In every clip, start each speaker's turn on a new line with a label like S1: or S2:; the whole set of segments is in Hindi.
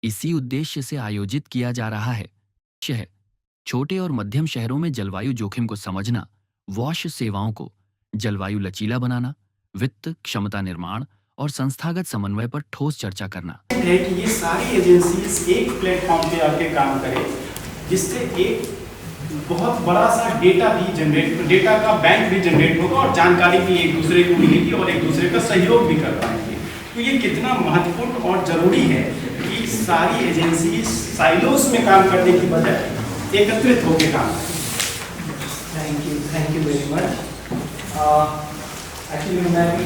S1: इसी उद्देश्य से आयोजित किया जा रहा है। शहर छोटे और मध्यम शहरों में जलवायु जोखिम को समझना, वॉश सेवाओं को जलवायु लचीला बनाना, वित्त क्षमता निर्माण और संस्थागत समन्वय पर ठोस चर्चा करना
S2: है कि ये सारी एजेंसीज एक प्लेटफॉर्म पे आके काम करें, जिससे एक बहुत बड़ा सा डेटा का बैंक भी जनरेट होगा और जानकारी भी एक दूसरे को मिलेगी और एक दूसरे का सहयोग भी कर पाएंगे। तो ये कितना महत्वपूर्ण और जरूरी है कि सारी एजेंसी साइलोस में काम करने की बजाय एकत्रित होकर काम करें।
S3: Thank you very much. Actually मैं भी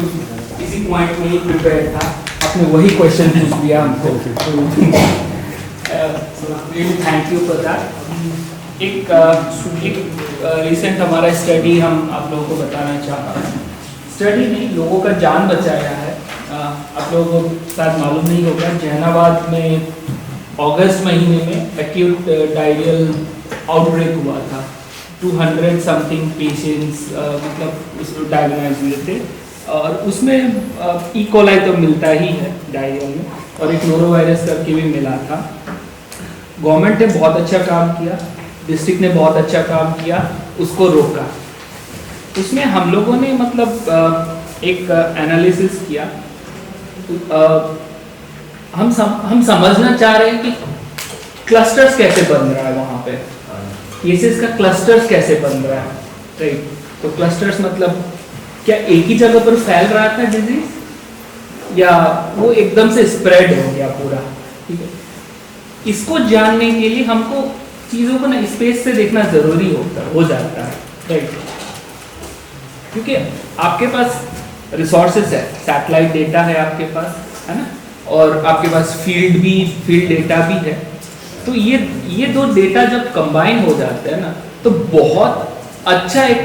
S3: इसी पॉइंट में ही प्रिपेयर था, आपने वही क्वेश्चन पूछ दिया हमको। Really thank you for that. एक रिसेंट हमारा स्टडी हम आप लोगों को बताना चाहता हूँ। स्टडी ने लोगों का जान बचाया है। आप लोगों को शायद मालूम नहीं होगा, जहानाबाद में अगस्त महीने में एक्यूट डायरियल आउटब्रेक हुआ था। 200 समथिंग पेशेंट्स मतलब उसको डायग्नोज हुए थे और उसमें ई कोलाई तो मिलता ही है डायरिया में, और एक नोरोवायरस करके भी मिला था। गवर्नमेंट ने बहुत अच्छा काम किया, डिस्ट्रिक्ट ने बहुत अच्छा काम किया, उसको रोका। उसमें हम लोगों ने मतलब एक एनालिसिस किया। हम समझना चाह रहे हैं कि क्लस्टर्स कैसे बन रहा है वहाँ पे, केसेस का क्लस्टर्स कैसे बन रहा है, राइट। तो क्लस्टर्स मतलब क्या एक ही जगह पर फैल रहा था डिजीज, या वो एकदम से स्प्रेड हो गया पूरा, ठीक है। इसको जानने के लिए हमको चीज़ों को ना स्पेस से देखना जरूरी हो जाता है, राइट। क्योंकि आपके पास रिसोर्सेस है, सैटेलाइट डेटा है आपके पास, है ना, और आपके पास फील्ड डेटा भी है। तो ये दो डेटा जब कंबाइन हो जाते हैं ना, तो बहुत अच्छा एक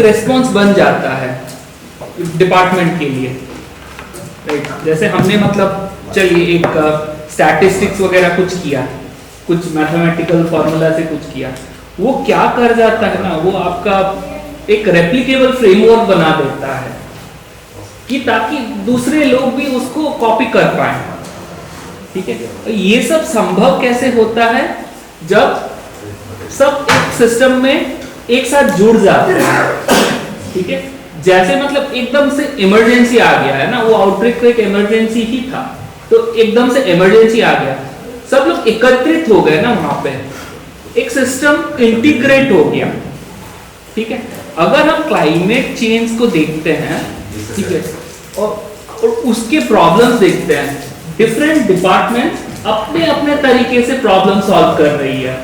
S3: रेस्पॉन्स बन जाता है डिपार्टमेंट के लिए, राइट। जैसे हमने मतलब चलिए एक स्टैटिस्टिक्स वगैरह कुछ किया, कुछ मैथमेटिकल फॉर्मूला से कुछ किया, वो क्या कर जाता है ना, वो आपका एक रेप्लिकेबल फ्रेमवर्क बना देता है कि ताकि दूसरे लोग भी उसको कॉपी कर पाए, ठीक है। ये सब संभव कैसे होता है, जब सब एक सिस्टम में एक साथ जुड़ जाते हैं, ठीक है। जैसे मतलब एकदम से इमरजेंसी आ गया है ना, वो आउटब्रेक तो एक इमरजेंसी ही था, तो एकदम से इमरजेंसी आ गया, सब लोग एकत्रित हो गए ना वहां पे, एक सिस्टम इंटीग्रेट हो गया, ठीक है। अगर हम क्लाइमेट चेंज को देखते हैं, ठीक है, और उसके प्रॉब्लम्स देखते हैं, डिफरेंट डिपार्टमेंट्स अपने अपने तरीके से प्रॉब्लम सॉल्व कर रही है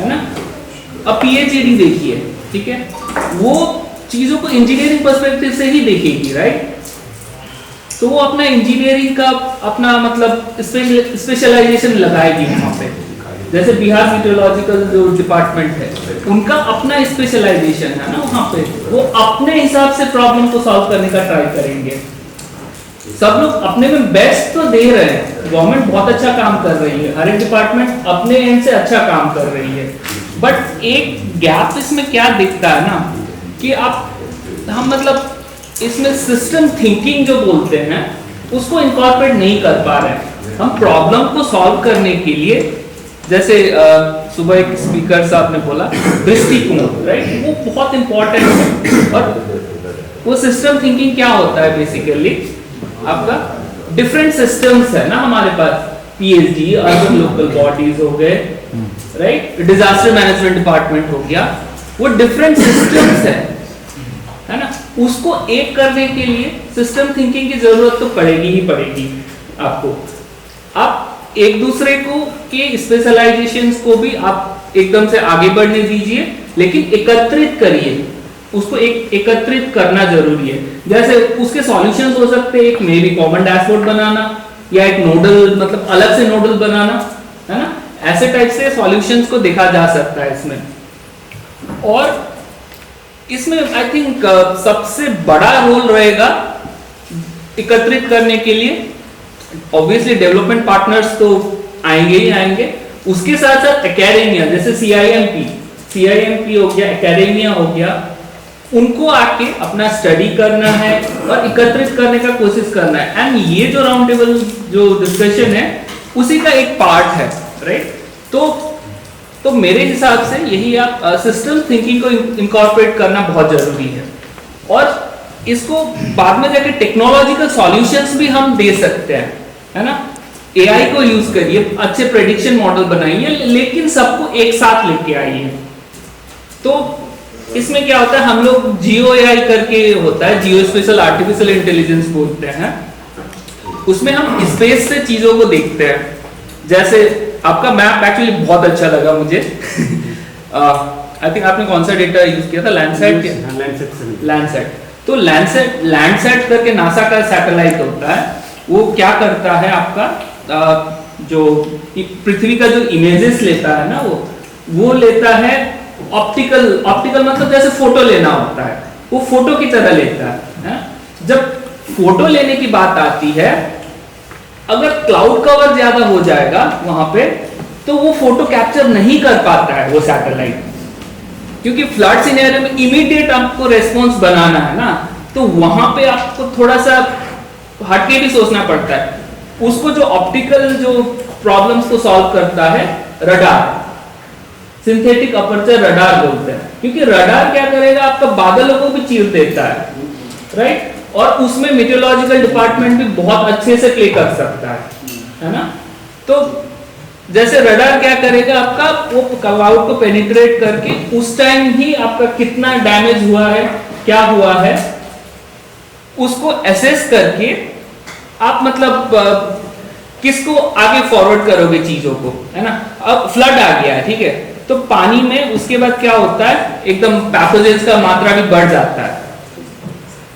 S3: ना। अब पीएचडी देखिए, ठीक है, वो चीजों को इंजीनियरिंग पर्सपेक्टिव से ही देखेगी, राइट। तो वो अपना इंजीनियरिंग का अपना मतलब स्पेशलाइजेशन लगाएगी वहां पे। जैसे बिहार मीटरोलॉजिकल जो डिपार्टमेंट है, उनका अपना स्पेशलाइजेशन है ना वहां पे, वो अपने हिसाब से प्रॉब्लम को सॉल्व करने का ट्राई करेंगे। सब लोग अपने में बेस्ट तो दे रहे हैं, गवर्नमेंट बहुत अच्छा काम कर रही है, हर एक डिपार्टमेंट अपने एंड से अच्छा काम कर रही है, बट एक गैप इसमें क्या दिखता है ना, कि हम मतलब इसमें सिस्टम थिंकिंग जो बोलते हैं उसको इनकॉर्पोरेट नहीं कर पा रहे। हम प्रॉब्लम को सॉल्व करने के लिए, जैसे सुबह एक स्पीकर साहब ने बोला दृष्टिकोण, राइट, वो बहुत इंपॉर्टेंट है। और वो सिस्टम थिंकिंग क्या होता है, बेसिकली आपका डिफरेंट सिस्टम्स है ना हमारे पास, पीएचडी, अर्बन लोकल बॉडीज हो गए, राइट, डिजास्टर मैनेजमेंट डिपार्टमेंट हो गया, वो डिफरेंट सिस्टम्स है ना। उसको एक करने के लिए सिस्टम थिंकिंग की जरूरत तो पड़ेगी ही पड़ेगी आपको। आप एक दूसरे को के स्पेशलाइजेशंस को भी आप एकदम से आगे बढ़ने दीजिए, लेकिन एकत्रित करिए, उसको एकत्रित करना जरूरी है। जैसे उसके सॉल्यूशंस हो सकते हैं, एक मे बी कॉमन डैशबोर्ड बनाना, या एक नोडल मतलब अलग से नोडल बनाना, है ना, ऐसे टाइप से सॉल्यूशंस को देखा जा सकता है इसमें। और इसमें आई थिंक सबसे बड़ा रोल रहेगा एकत्रित करने के लिए, ऑब्वियसली डेवलपमेंट पार्टनर्स तो आएंगे ही आएंगे, उसके साथ साथ एकेडेमिया, जैसे सीआईएमपी हो गया, एकेडेमिया हो गया, उनको आके अपना स्टडी करना है और एकत्रित करने का कोशिश करना है। एंड ये जो राउंड टेबल जो डिस्कशन है उसी का एक पार्ट है, राइट। तो मेरे हिसाब से यही आप सिस्टम थिंकिंग को इनकॉर्पोरेट करना बहुत जरूरी है, और इसको बाद में जाके टेक्नोलॉजिकल सॉल्यूशंस भी हम दे सकते हैं, है ना। एआई को यूज करिए, अच्छे प्रेडिक्शन मॉडल बनाइए, लेकिन सबको एक साथ लेके आइए। तो इसमें क्या होता है, हम लोग जियो एआई करके होता है, जियो स्पेशल आर्टिफिशियल इंटेलिजेंस बोलते हैं। उसमें हम स्पेस से चीजों को देखते हैं। जैसे आपका मैप एक्चुअली बहुत अच्छा लगा मुझे। आई थिंक आपने कौन सा डेटा यूज किया था, लैंडसेट। लैंडसेट, तो लैंडसेट करके नासा का सैटेलाइट होता है। वो क्या करता है, आपका जो पृथ्वी का जो इमेजेस लेता है ना, वो लेता है ऑप्टिकल मतलब जैसे फोटो लेना होता है, वो फोटो की तरह लेता है। जब फोटो लेने की बात आती है, अगर क्लाउड कवर ज्यादा हो जाएगा वहां पे, तो वो फोटो कैप्चर नहीं कर पाता है वो सैटेलाइट, क्योंकि फ्लड सिनेरियो में इमीडिएट आपको रेस्पॉन्स बनाना है ना, तो वहां पे आपको थोड़ा सा हटके भी सोचना पड़ता है। उसको जो ऑप्टिकल जो प्रॉब्लम्स को सॉल्व करता है रडार, सिंथेटिक अपर्चर रडार बोलते हैं, क्योंकि रडार क्या करेगा, आपका बादलों को भी चीर देता है, राइट। और उसमें मीटियोलॉजिकल डिपार्टमेंट भी बहुत अच्छे से प्ले कर सकता है ना। तो जैसे रडार क्या करेगा, आपका वो क्लाउड को पेनिट्रेट करके उस टाइम ही आपका कितना डैमेज हुआ है, क्या हुआ है, उसको एसेस करके आप मतलब किसको आगे फॉरवर्ड करोगे चीजों को, है ना। अब फ्लड आ गया है, ठीक है, तो पानी में उसके बाद क्या होता है, एकदम पैथोजेंस का मात्रा भी बढ़ जाता है,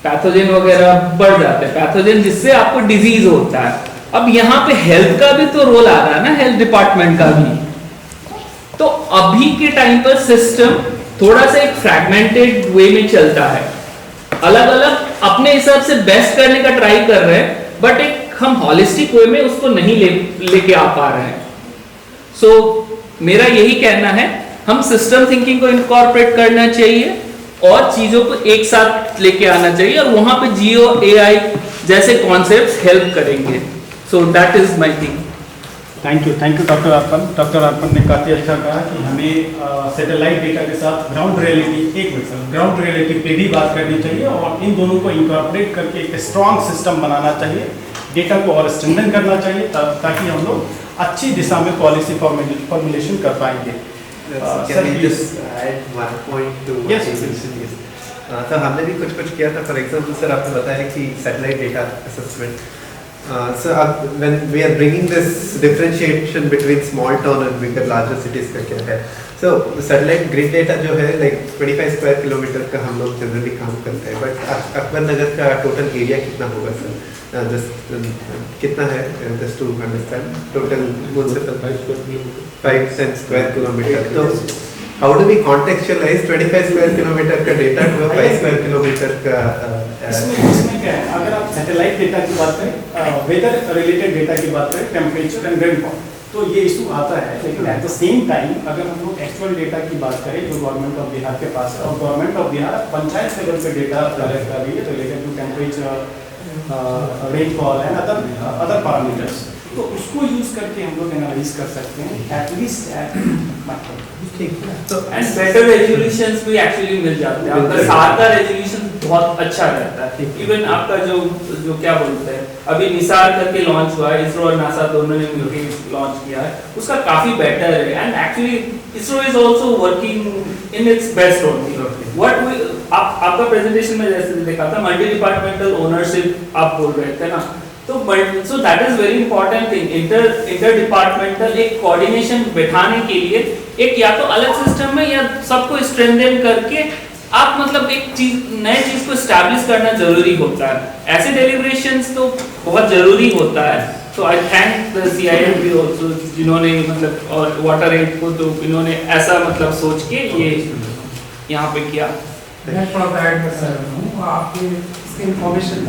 S3: पैथोजन वगैरह बढ़ जाते हैं, पैथोजन जिससे आपको डिजीज होता है। अब यहाँ पे हेल्थ का भी तो रोल आ रहा है ना, हेल्थ डिपार्टमेंट का भी। तो अभी के टाइम पर सिस्टम थोड़ा सा एक फ्रैगमेंटेड वे में चलता है, अलग अलग अपने हिसाब से बेस्ट करने का ट्राई कर रहे हैं, बट एक हम हॉलिस्टिक वे में उसको नहीं लेके आ पा रहे हैं। सो मेरा यही कहना है, हम सिस्टम थिंकिंग को इनकॉर्पोरेट करना चाहिए और चीजों को एक साथ लेके आना चाहिए, और वहां पे जियो एआई जैसे कॉन्सेप्ट्स हेल्प करेंगे। So that is my thing.
S2: Thank you doctor Arpan. Doctor Arpan ने काफ़ी अच्छा कहा कि हमें सैटेलाइट डेटा के साथ ग्राउंड रियलिटी पे भी बात करनी चाहिए, और इन दोनों को इंकॉर्पोरेट करके एक स्ट्रॉन्ग सिस्टम बनाना चाहिए, डेटा को और स्ट्रेंथन करना चाहिए, ताकि हम लोग अच्छी दिशा में पॉलिसी फॉर्मुलेशन कर पाएंगे।
S4: Can I just add one point to what
S2: Yes,
S4: you mentioned? Yes. तो हमने भी कुछ किया था। फॉर एग्जाम्पल सर, आपने बताया कि satellite data assessment, so when we are bringing this differentiation between small town and bigger larger cities का क्या है, so satellite grid data जो है like 25 स्क्वायर किलोमीटर का हम लोग जनरली काम करते हैं, बट अकबर नगर का टोटल एरिया कितना होगा सर, कितना है, just to understand total municipal 5 square kilometre. तो how do we contextualize 25 square kilometre का डेटा to 5 स्क्वायर किलोमीटर का
S2: इसमें क्या है, अगर आप सैटेलाइट डेटा की बात करें, वेदर रिलेटेड डेटा की बात करें, टेम्परेचर एंड रेनफॉल, तो ये इशू आता है। लेकिन एट द सेम टाइम अगर हम लोग एक्चुअल डेटा की बात करें जो गवर्नमेंट ऑफ बिहार के पास है, और government of Bihar panchayat level पे डेटा कलेक्ट कर रही है related to temperature, rainfall and other parameters, तो उसको यूज करके हम लोग एनालाइज कर सकते हैं एटलीस्ट एट
S3: तो एंड बेटर रेजोल्यूशंस भी एक्चुअली मिल जाते हैं। आपका सार का रेजोल्यूशन बहुत अच्छा रहता है। इवन आपका जो क्या बोलते हैं, अभी निसार करके लॉन्च हुआ है, इसरो और नासा दोनों ने मिलकर लॉन्च किया है, उसका काफी बेटर है। And actually ISRO is also working in its best only. What we आपका प्रेजेंटेशन में जैसे देखा था, मल्टी डिपार्टमेंटल ओनरशिप आप बोल रहे थे ना, तो सो that is very important thing. Inter departmental एक कोऑर्डिनेशन बिठाने के लिए एक या तो अलग सिस्टम में या सबको स्ट्रेंथन करके आप मतलब एक चीज नए चीज को एस्टैब्लिश करना जरूरी होता है। ऐसे डेलिब्रेशंस तो बहुत जरूरी होता है। तो आई थैंक द CIMB आल्सो, जिन्होंने मतलब और वाटर एड को तो इन्होंने ऐसा मतलब सोच के ये यहाँ पे किया।
S5: मैं थोड़ा ऐड कर सकता हूँ आपके इसके इन्फॉर्मेशन।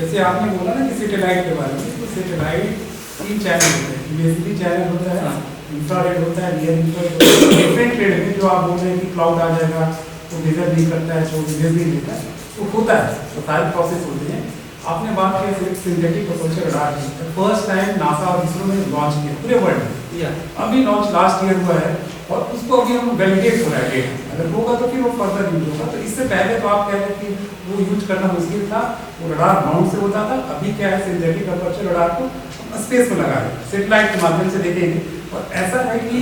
S5: जैसे आपने बोला ना कि सैटेलाइट के बारे में, तो सैटेलाइट 3 चैनल होते हैं। बेसिकली चैनल होता है इंफ्रारेड होता है, नियर इंफ्रारेड, डिफरेंट रेड में जो आप बोल रहे हैं कि क्लाउड आ जाएगा तो मेजर नहीं करता है, जो मेजर नहीं लेता है, तो होता है, तो सारे प्रोसेस होते हैं। आपने बात की सिंथेटिक अपर्चर रडार की, फर्स्ट टाइम नासा और इसरो ने लॉन्च किया पूरे वर्ल्ड में, अभी लॉन्च लास्ट ईयर हुआ है और उसको अभी हम वैलिडेट हो रहा है डेटा, अगर होगा तो फिर वो फर्दर यूज होगा। तो इससे पहले तो आप कह रहे हैं कि वो यूज करना मुश्किल था, वो रडार ग्राउंड से होता था, अभी क्या है सिंथेटिक अपर्चर रडार को स्पेस में लगा है, सेटेलाइट के माध्यम से देखेंगे। और ऐसा है कि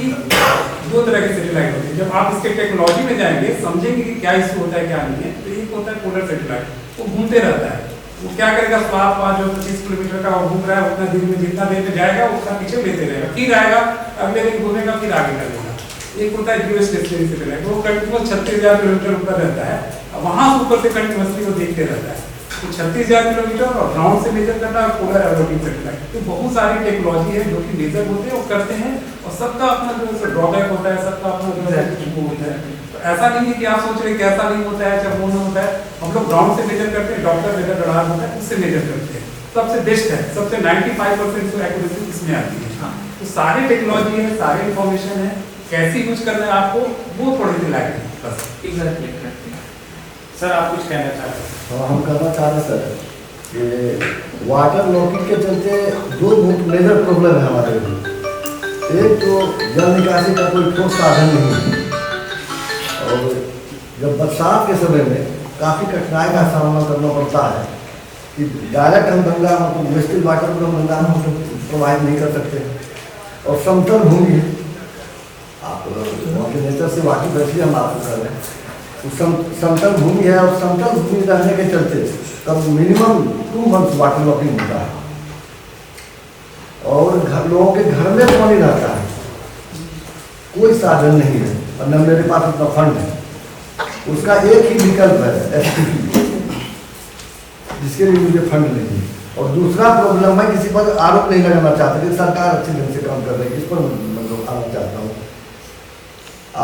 S5: दो तरह के सेटेलाइट होते हैं, जब आप इसके टेक्नोलॉजी में जाएंगे समझेंगे कि क्या इशू होता है क्या नहीं है। तो एक होता है पोलर सेटेलाइट, वो घूमते रहता है, वो क्या करेगा, फ्लाप जो 25 किलोमीटर का घूम रहा है उतना दिन में जितना देर में जाएगा उतना पीछे लेते रहेगा, फिर आएगा अगले दिन घूमेगा फिर आगे कर देगा। एक होता है जियो स्टेशनरी सेटेलाइट, वो कंटिन्यूअस 36,000 किलोमीटर ऊपर रहता है, वहां से ऊपर से कंटिन्यूअसली वो देखते रहता है। तो 36,000 किलोमीटर और ग्राउंड से मेजर करना है पोलर एरोटिक सेटेलाइट। तो बहुत सारी टेक्नोलॉजी है जो कि मेजर होते हैं और करते हैं, और सबका अपना जो है ड्रॉबैक होता है, सबका अपना जो है होता है। तो ऐसा नहीं है कि आप सोच रहे कैसा नहीं होता है, जब वो नहीं होता है, हम लोग ग्राउंड से मेजर करते हैं, डॉक्टर मेजर रडार होता है उससे मेजर करते हैं, सबसे बेस्ट है, सबसे 95% एक्यूरेसी इसमें आती है। तो सारी टेक्नोलॉजी है, सारी इंफॉर्मेशन है, कैसे यूज करना है आपको वो थोड़ी सी लाइट है बस।
S3: एग्जैक्टली।
S2: सर आप कुछ कहना चाहते हैं?
S6: तो हम कहना चाह रहे सर कि वाटर लॉकिंग के चलते दो मेजर प्रॉब्लम है हमारे लिए। एक तो जल निकासी का कोई ठोस साधन नहीं है, और जब बरसात के समय में काफ़ी कठिनाई का सामना करना पड़ता है कि डायरेक्ट हम गंगा मतलब वेस्टिल वाटर को हम गंगा में प्रोवाइड नहीं कर सकते। और समतल भूमि, आप वहाँ के नेचर से वाकिफ वैसे हम आपको कर रहे हैं, समतल भूमि है, और समतल भूमि रहने के चलते तब मिनिमम 2 मंथ्स वाटर लॉकिंग होता है, और लोगों के घर में पानी रहता है, कोई साधन नहीं है, और न मेरे पास उतना फंड है। उसका एक ही विकल्प है STP, जिसके लिए मुझे फंड नहीं है। और दूसरा प्रॉब्लम है, किसी पर आरोप नहीं लगाना चाहते कि सरकार अच्छे ढंग से काम कर रही है, इस पर मैं आना चाहता हूँ।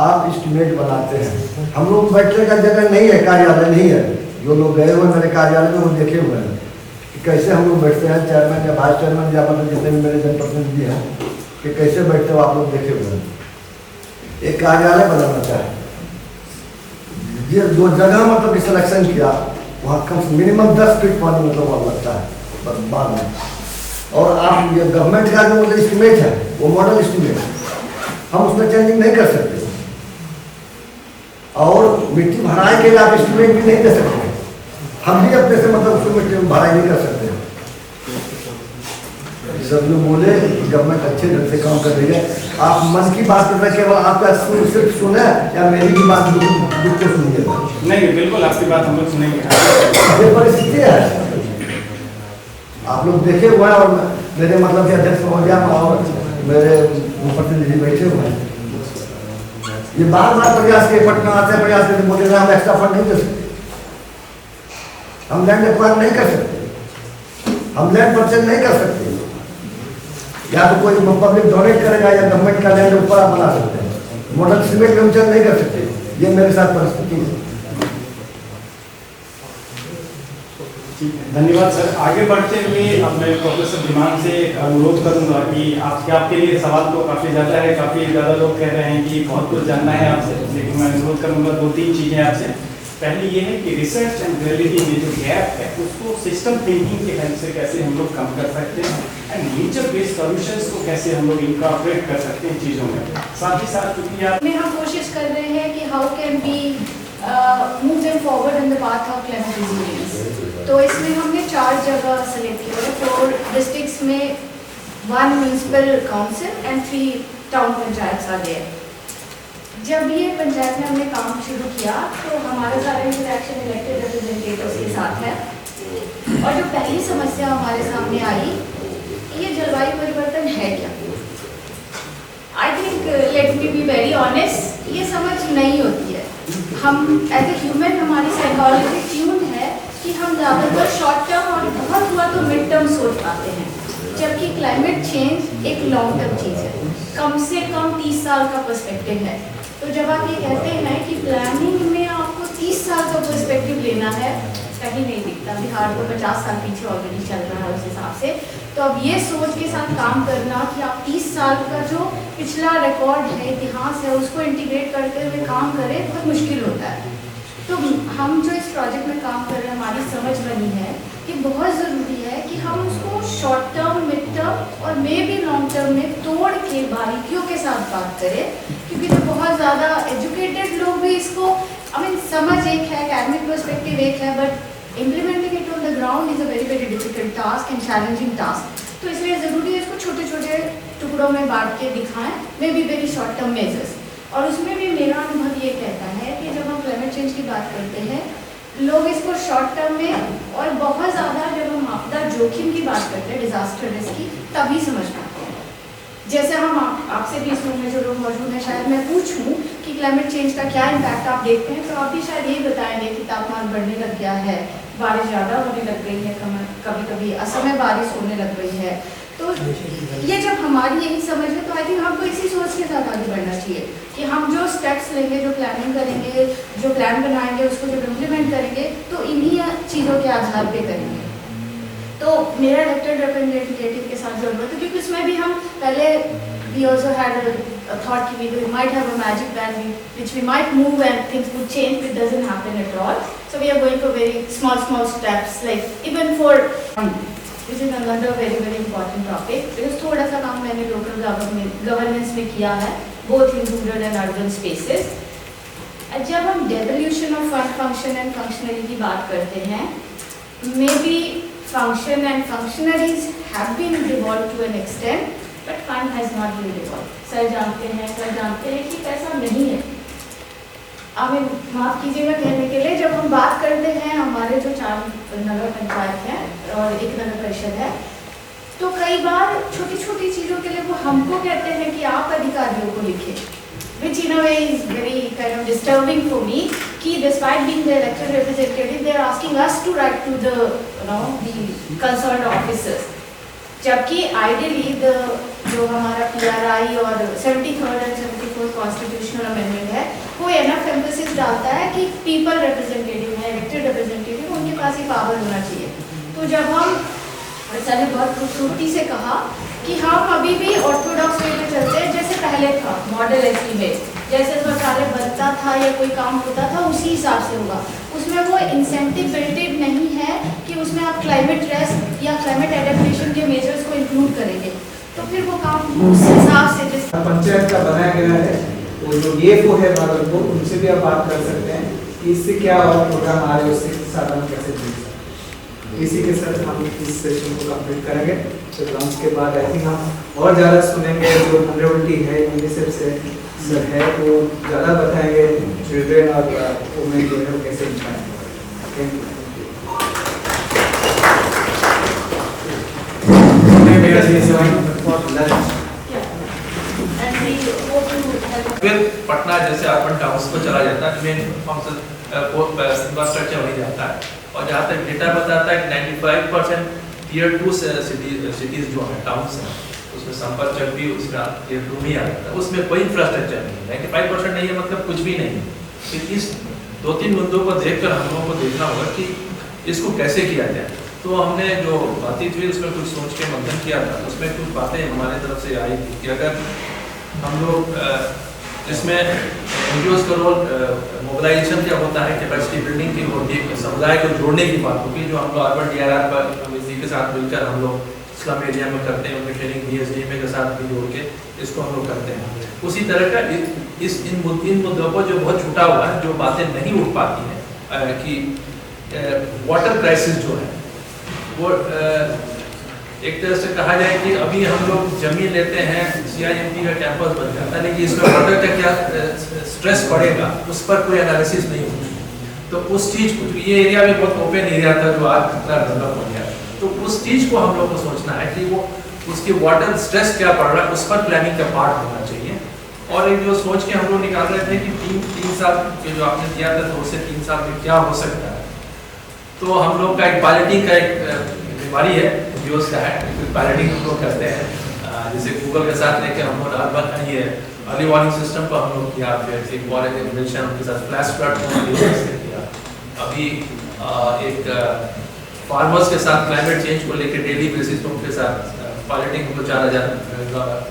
S6: आप एस्टिमेट बनाते हैं, हम लोग बैठने का जगह नहीं है, कार्यालय नहीं है। जो लोग गए हुए मेरे कार्यालय में वो देखे हुए हैं कि कैसे हम लोग बैठते हैं, चेयरमैन या वाइस चेयरमैन या मतलब जितने भी मेरे जनप्रतिनिधि हैं कि कैसे बैठते हो आप लोग देखे हुए हैं। एक कार्यालय बनाना चाहिए, ये जो जगह मतलब सिलेक्शन किया वहाँ कम से मिनिमम 10 फीट पानी मतलब वहाँ लगता है बाद में। और आप ये गवर्नमेंट का जो मतलब एस्टिमेट है वो मॉडल एस्टिमेट है, हम उसमें चेंजिंग नहीं कर सकते, और मिट्टी भराई के लिए आप एस्टिमेट भी नहीं दे सकते। हम भी अपने से मतलब उसको मिट्टी में भराई नहीं कर सकते। सब लोग बोले गवर्नमेंट अच्छे ढंग से काम कर रही है, आप मन की बात कर रहे हैं, केवल आपका सिर्फ सुने या मेरी भी बात दुख को सुनिए।
S2: नहीं बिल्कुल आपकी बात हम लोग सुनेंगे।
S6: ये परिस्थिति है, आप लोग देखे हुए हैं, और मेरे मतलब के अध्यक्ष महोदया और मेरे प्रतिनिधि बैठे हुए हैं। ये बार बार प्रयास के पटना आते हैं, प्रयास करते बोले हम एक्स्ट्रा फंड नहीं दे सकते, हम लैंड एक्वायर नहीं कर सकते, हम लैंड परचेज नहीं कर सकते। या तो कोई पब्लिक डोनेट करेगा या गवर्नमेंट का लैंड ऊपर आप बना सकते हैं, मॉडल सीमेंट वेंचर नहीं कर सकते। ये मेरे साथ परिस्थिति है।
S2: धन्यवाद सर। आगे बढ़ते हुए अब मैं प्रोफेसर धीमान से अनुरोध करूंगा कि आपके लिए सवाल तो काफ़ी ज़्यादा है, काफ़ी ज़्यादा लोग कह रहे हैं कि बहुत कुछ जानना है आपसे, लेकिन मैं अनुरोध करूंगा 2-3 चीज़ें आपसे। पहली ये है कि रिसर्च एंड रियलिटी में जो गैप है उसको सिस्टम थिंकिंग के हेल्प से कैसे हम लोग कम कर सकते हैं, एंड नेचर बेस्ड सॉल्यूशंस को कैसे हम लोग इनकॉर्पोरेट कर सकते हैं चीज़ों में। साथ ही साथ क्योंकि आप
S7: में हम कोशिश कर रहे हैं कि how can be move them forward in the path of climate resilience. तो इसमें हमने 4 जगह सेलेक्ट किए, 4 डिस्ट्रिक्ट्स में 1 municipal council and 3 town panchayat आ गए। जब ये पंचायत में हमने काम शुरू किया तो हमारा सारा इंटरेक्शन इलेक्टेड रिप्रेजेंटेटिव्स के साथ है, और जो पहली समस्या हमारे सामने आई ये जलवायु परिवर्तन है क्या। I think let me be very honest, ये समझ नहीं होती है। हम एज ए ह्यूमन हमारी साइकोलॉजी ट्यून है कि हम ज़्यादातर शॉर्ट टर्म और बहुत हुआ तो मिड टर्म सोच पाते हैं, जबकि क्लाइमेट चेंज एक लॉन्ग टर्म चीज़ है, कम से कम 30 साल का पर्सपेक्टिव है। तो जब आप ये कहते हैं कि प्लानिंग में आपको 30 साल का पर्सपेक्टिव लेना है, कहीं नहीं दिखता। बिहार को 50 साल पीछे ऑलरेडी चल रहा है उस हिसाब से। तो अब ये सोच के साथ काम करना कि आप 30 साल का जो पिछला रिकॉर्ड है, इतिहास है, उसको इंटीग्रेट करते हुए काम करें, बहुत मुश्किल होता है। तो हम जो इस प्रोजेक्ट में काम कर रहे हैं, हमारी समझ बनी है कि बहुत ज़रूरी है कि हम उसको शॉर्ट टर्म, मिड टर्म और मे भी लॉन्ग टर्म में तोड़ के बारीकियों के साथ बात करें, क्योंकि तो बहुत ज़्यादा एजुकेटेड लोग भी इसको समझ एक है, एकेडमिक पर्सपेक्टिव एक है, but implementing it on the ground is a very very difficult task and challenging task. तो इसलिए ज़रूरी है इसको छोटे छोटे टुकड़ों में बांट के दिखाएं, may be very short term measures. और उसमें भी मेरा अनुभव ये कहता है कि जब हम क्लाइमेट चेंज की बात करते हैं, लोग इसको शॉर्ट टर्म में और बहुत ज़्यादा जब हम आपदा जोखिम की बात करते हैं, डिजास्टर रिस्क की, तभी समझ पाते हैं। जैसे हम आपसे भी इस रूम में जो लोग मौजूद हैं, शायद मैं पूछूं कि क्लाइमेट चेंज का क्या इम्पैक्ट आप देखते हैं, तो आप भी शायद यही बताएंगे कि तापमान बढ़ने लग गया है, बारिश ज़्यादा होने लग गई है, कभी कभी असमय बारिश होने लग गई है। तो ये जब हमारी यही समझ है, तो आई थिंक हमको इसी सोच के साथ आगे बढ़ना चाहिए कि हम जो स्टेप्स लेंगे, जो प्लानिंग करेंगे, जो प्लान बनाएंगे, उसको जब इम्प्लीमेंट करेंगे तो इन्हीं चीज़ों के आधार पे करेंगे। तो मेरा इलेक्टेड रिप्रेजेंटेटिव के साथ जरूरत है, क्योंकि उसमें भी हम पहले we also had a thought कि we might have a magic band which we might move and things would change, but it doesn't happen at all. So we are going for very small steps, like even for which is another very very important topic, because थोड़ा सा काम मैंने लोकल गवर्नेंस में किया है, both in rural and urban spaces. जब हम devolution of fund function and functionality की बात करते हैं, maybe function and functionaries have been devolved to an extent, but fund has not been devolved. Sir जानते हैं कि ऐसा नहीं है। माफ़ कीजिएगा कहने के लिए, जब हम बात करते हैं, हमारे जो 4 नगर पंचायत हैं और 1 नगर परिषद है, तो कई बार छोटी छोटी चीज़ों के लिए वो हमको कहते हैं कि आप अधिकारियों को लिखें, which in a way is very kind of disturbing for me, कि despite being the elected representative, they are asking us to write to the the concerned officers, जबकि ideally जो हमारा PRI और 73rd and 74th constitutional amendment है, वो एनफ एम्फेसिस डालता है कि पीपल रिप्रेजेंटेटिव है, इलेक्टेड रिप्रेजेंटेटिव, उनके पास ही पावर होना चाहिए। तो जब हम सर ने बहुत खूबसूरती से कहा कि हम अभी भी ऑर्थोडॉक्स वे में चलते हैं, जैसे पहले था मॉडल एसी में, जैसे शौचालय बनता था या कोई काम होता था उसी हिसाब से होगा। उसमें वो इंसेंटिव बिल्टेड नहीं है कि उसमें आप क्लाइमेट रिस्क या क्लाइमेट एडेप्टेशन के मेजर्स को इंक्लूड करेंगे, तो फिर वो काम उस हिसाब से जिस
S3: पंचायत का बनाया गया है, वो जो ये वो है भागलपुर, उनसे भी आप बात कर सकते हैं कि इससे क्या और प्रोग्राम आ रहे हैं, उससे साधन कैसे जुड़ सकते हैं। इसी के साथ हम इस सेशन को कंप्लीट करेंगे। तो लंच के बाद आई थिंक हम और ज़्यादा सुनेंगे, जो वनरेबिलिटी है यूनिसेफ से सर है, तो ज़्यादा बताएंगे चिल्ड्रेन और वुमेन जो है वो कैसे थैंक
S8: फिर पटना जैसे अर्बन टाउन्स को चला जाता है, मेन इंफ्रास्ट्रक्चर वही जाता है। और जहाँ तक डेटा बताता है 95% टियर 2 सिटीज जो है टाउन्स हैं, उसमें संपर्क चक भी उसका टियर 2 में आ जाता है, उसमें कोई इंफ्रास्ट्रक्चर नहीं है। 95% नहीं है मतलब कुछ भी नहीं है। तो इस 2-3 मुद्दों को देखकर हम लोगों को देखना होगा कि इसको कैसे किया जाए। तो हमने जो बातें थी उसमें कुछ सोच के मंथन किया था, उसमें कुछ बातें हमारे तरफ से आई थी कि अगर हम लोग इसमें NGOs का रोल मोबिलाइजेशन क्या होता है, कैपेसिटी बिल्डिंग की होती है, समुदाय को जोड़ने की बात होगी, जो हम लोग अर्बन DRR पर इसी के साथ मिलकर हम लोग स्लम एरिया में करते हैं, उनमें ट्रेनिंग DSDMA के साथ भी जोड़ के इसको हम लोग करते हैं। उसी तरह का इन मुद्दों पर जो बहुत छूटा हुआ है, जो बातें नहीं उठ पाती हैं कि वाटर क्राइसिस जो है वो एक तरह से कहा जाए कि अभी हम लोग जमीन लेते हैं, CIMT का कैंपस बन जाता है, लेकिन इसमें वाटर का क्या स्ट्रेस पड़ेगा उस पर कोई एनालिसिस नहीं होती। तो उस चीज़ को, ये एरिया भी बहुत ओपन एरिया था जो आज कितना डेवलप हो गया, तो उस चीज़ को हम लोग को सोचना है कि वो उसकी वाटर स्ट्रेस क्या पड़ रहा है, उस पर प्लानिंग का पार्ट होना चाहिए। और एक जो सोच के हम लोग निकाल रहे थे कि 3 साल के जो आपने दिया था, तो उससे 3 साल में क्या हो सकता है। तो हम लोग का एक पायलटिंग का एक बीमारी है, NGOs का है, पायलटिंग हम लोग करते हैं, जैसे गूगल के साथ लेके हम लोग अर्बन ये अर्ली वार्निंग सिस्टम को हम लोग किया, फिर एक वाटर इन्वेंशन उनके साथ फ्लैश फ्लड किया। अभी एक फार्मर्स के साथ क्लाइमेट चेंज को लेकर डेली बेसिस पर उनके साथ पायलटिंग हम लोग 4000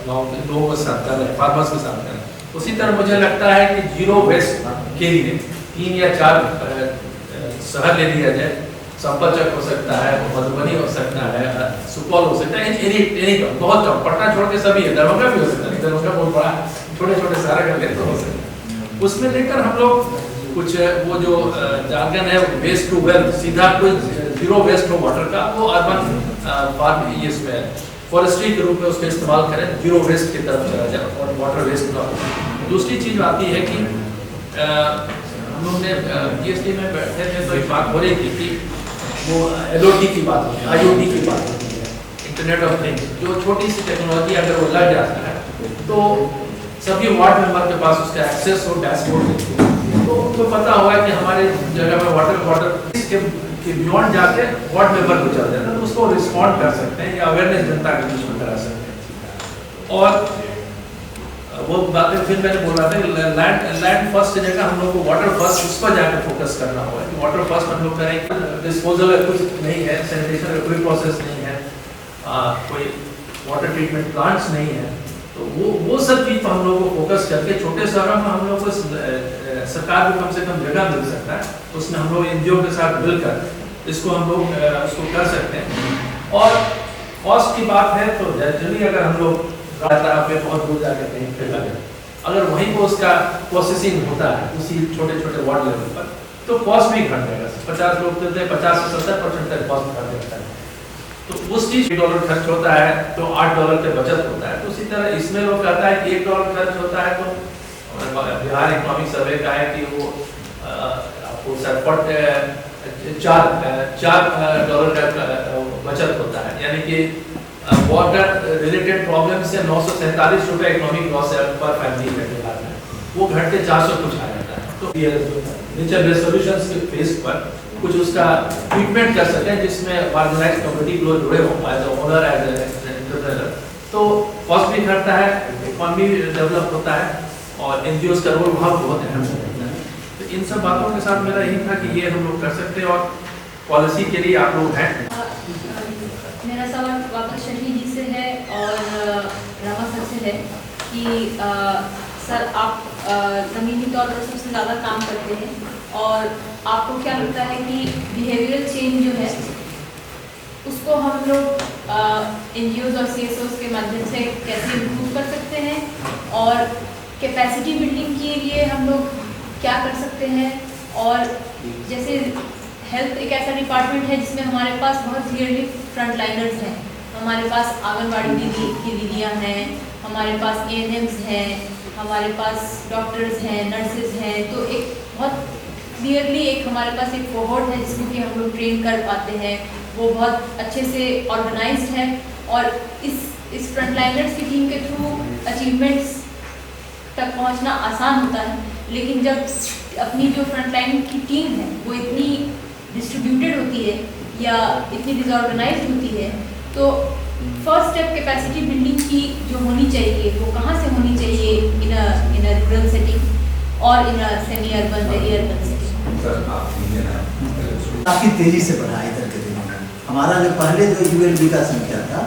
S8: गाँव के लोगों के साथ कर रहे हैं, फार्मर्स के साथ कर रहे हैं। उसी तरह मुझे लगता है कि जीरो वेस्ट के लिए 3 या 4 शहर ले लिया जाए, संपतचक हो सकता है, मधुबनी हो सकता है, सुपौल हो सकता है, एनी बहुत कम, पटना छोड़ के सभी है, दरभंगा भी हो सकता है, दरभंगा बहुत बड़ा, छोटे छोटे शहर कर ले तो हो सकता है। उसमें लेकर हम लोग कुछ वो जो जार्गन है वेस्ट टू वेल्थ, सीधा कोई जीरो वेस्ट हो वाटर का, वो अर्बन फार्म ये इसमें फॉरेस्ट्री के रूप में उसका इस्तेमाल करें, जीरो वेस्ट की तरफ चला जाए और वाटर वेस्ट ना हो। दूसरी चीज आती है कि हम लोग ने पीएचडी में बैठे थे तो एक बात हो रही थी कि वो LOT की बात होती है, IoT की बात होती है, इंटरनेट ऑफ थिंग्स, जो छोटी सी टेक्नोलॉजी अगर वो लग जाता है तो सभी वार्ड मेंबर के पास उसका एक्सेस हो डैशबोर्ड, तो उनको पता होगा कि हमारे जगह में वाटर के बियॉन्ड जाके वार्ड मेंबर को चल जाता है, तो उसको रिस्पॉन्ड कर सकते हैं या अवेयरनेस जनता के बीच में करा सकते हैं। और वो बातें फिर मैंने बोल रहा था लैंड फर्स्ट जगह हम लोग को वाटर फर्स्ट उस पर जाकर फोकस करना होगा कि वाटर फर्स्ट हम लोग करें, डिस्पोजल कुछ नहीं है, सैनिटेशन का कोई प्रोसेस नहीं है, कोई वाटर ट्रीटमेंट प्लांट्स नहीं है, तो वो सब चीज पर हम लोग को फोकस करके छोटे शहरों में हम लोग को सरकार को कम से कम जगह मिल सकता है, तो उसमें हम लोग NGO के साथ मिलकर इसको हम लोग उसको कर सकते हैं। और कॉस्ट की बात है तो जनरली अगर हम लोग पे बहुत दूर जाकर कहीं पे लगे, अगर वहीं पर उसका प्रोसेसिंग होता है उसी छोटे छोटे वार्ड लेवल पर, तो कॉस्ट भी घट जाएगा। 50 लोग देते हैं, 50 से 70% तक कॉस्ट घट जाता है। तो उस चीज $1 खर्च होता है तो $8 के बचत होता है। तो उसी तरह इसमें लोग कहता है कि $1 खर्च होता है, तो बिहार इकोनॉमिक सर्वे का है कि वो आपको $4 का बचत होता है, यानी कि वाटर रिलेटेड प्रॉब्लम से 947 रुपए इकोनॉमिक लॉस है पर फैमिली है बिहार में, वो घट के 400 कुछ आ जाता है। तो नेचर रेजोल्यूशंस के फेस पर कुछ उसका ट्रीटमेंट कर सकें जिसमें मार्जिनाइज्ड कम्युनिटी के लोग जुड़े हों एज ओनर एज एंटरप्रेन्योर, तो कॉस्ट भी घटता है, इकोनॉमी डेवलप होता है और NGOs का रोल बहुत अहम होता है। तो इन सब बातों के साथ मेरा यही था कि ये हम लोग कर सकते हैं और पॉलिसी के लिए आप लोग हैं।
S7: मेरा सवाल वापस शशि जी से है और रमा सर से है कि सर आप ज़मीनी तौर पर सबसे ज़्यादा काम करते हैं और आपको क्या लगता है कि बिहेवियरल चेंज जो है उसको हम लोग NGOs और CSOs के माध्यम से कैसे इम्प्रूव कर सकते हैं और कैपेसिटी बिल्डिंग के लिए हम लोग क्या कर सकते हैं? और जैसे हेल्थ एक ऐसा डिपार्टमेंट है जिसमें हमारे पास बहुत क्लियरली फ्रंटलाइनर्स हैं, हमारे पास आंगनबाड़ी दीदियाँ हैं, हमारे पास ANMs हैं, हमारे पास डॉक्टर्स हैं, नर्सेज हैं, तो एक बहुत क्लियरली एक हमारे पास एक कोहोर्ट है जिसको कि हम लोग ट्रेन कर पाते हैं, वो बहुत अच्छे से ऑर्गेनाइज्ड है और इस फ्रंटलाइनर्स की टीम के थ्रू अचीवमेंट्स तक पहुंचना आसान होता है। लेकिन जब अपनी जो फ्रंटलाइन की टीम है वो इतनी डिस्ट्रीब्यूटेड होती है या इतनी डिसऑर्गेनाइज्ड होती है, तो फर्स्ट स्टेप कैपेसिटी बिल्डिंग की जो होनी चाहिए वो कहाँ से होनी चाहिए इन अ रूरल सेटिंग और in a semi urban very urban setting?
S9: काफ़ी तेज़ी से बढ़ा इधर के दिनों में। हमारा जो पहले जो ULB का संख्या था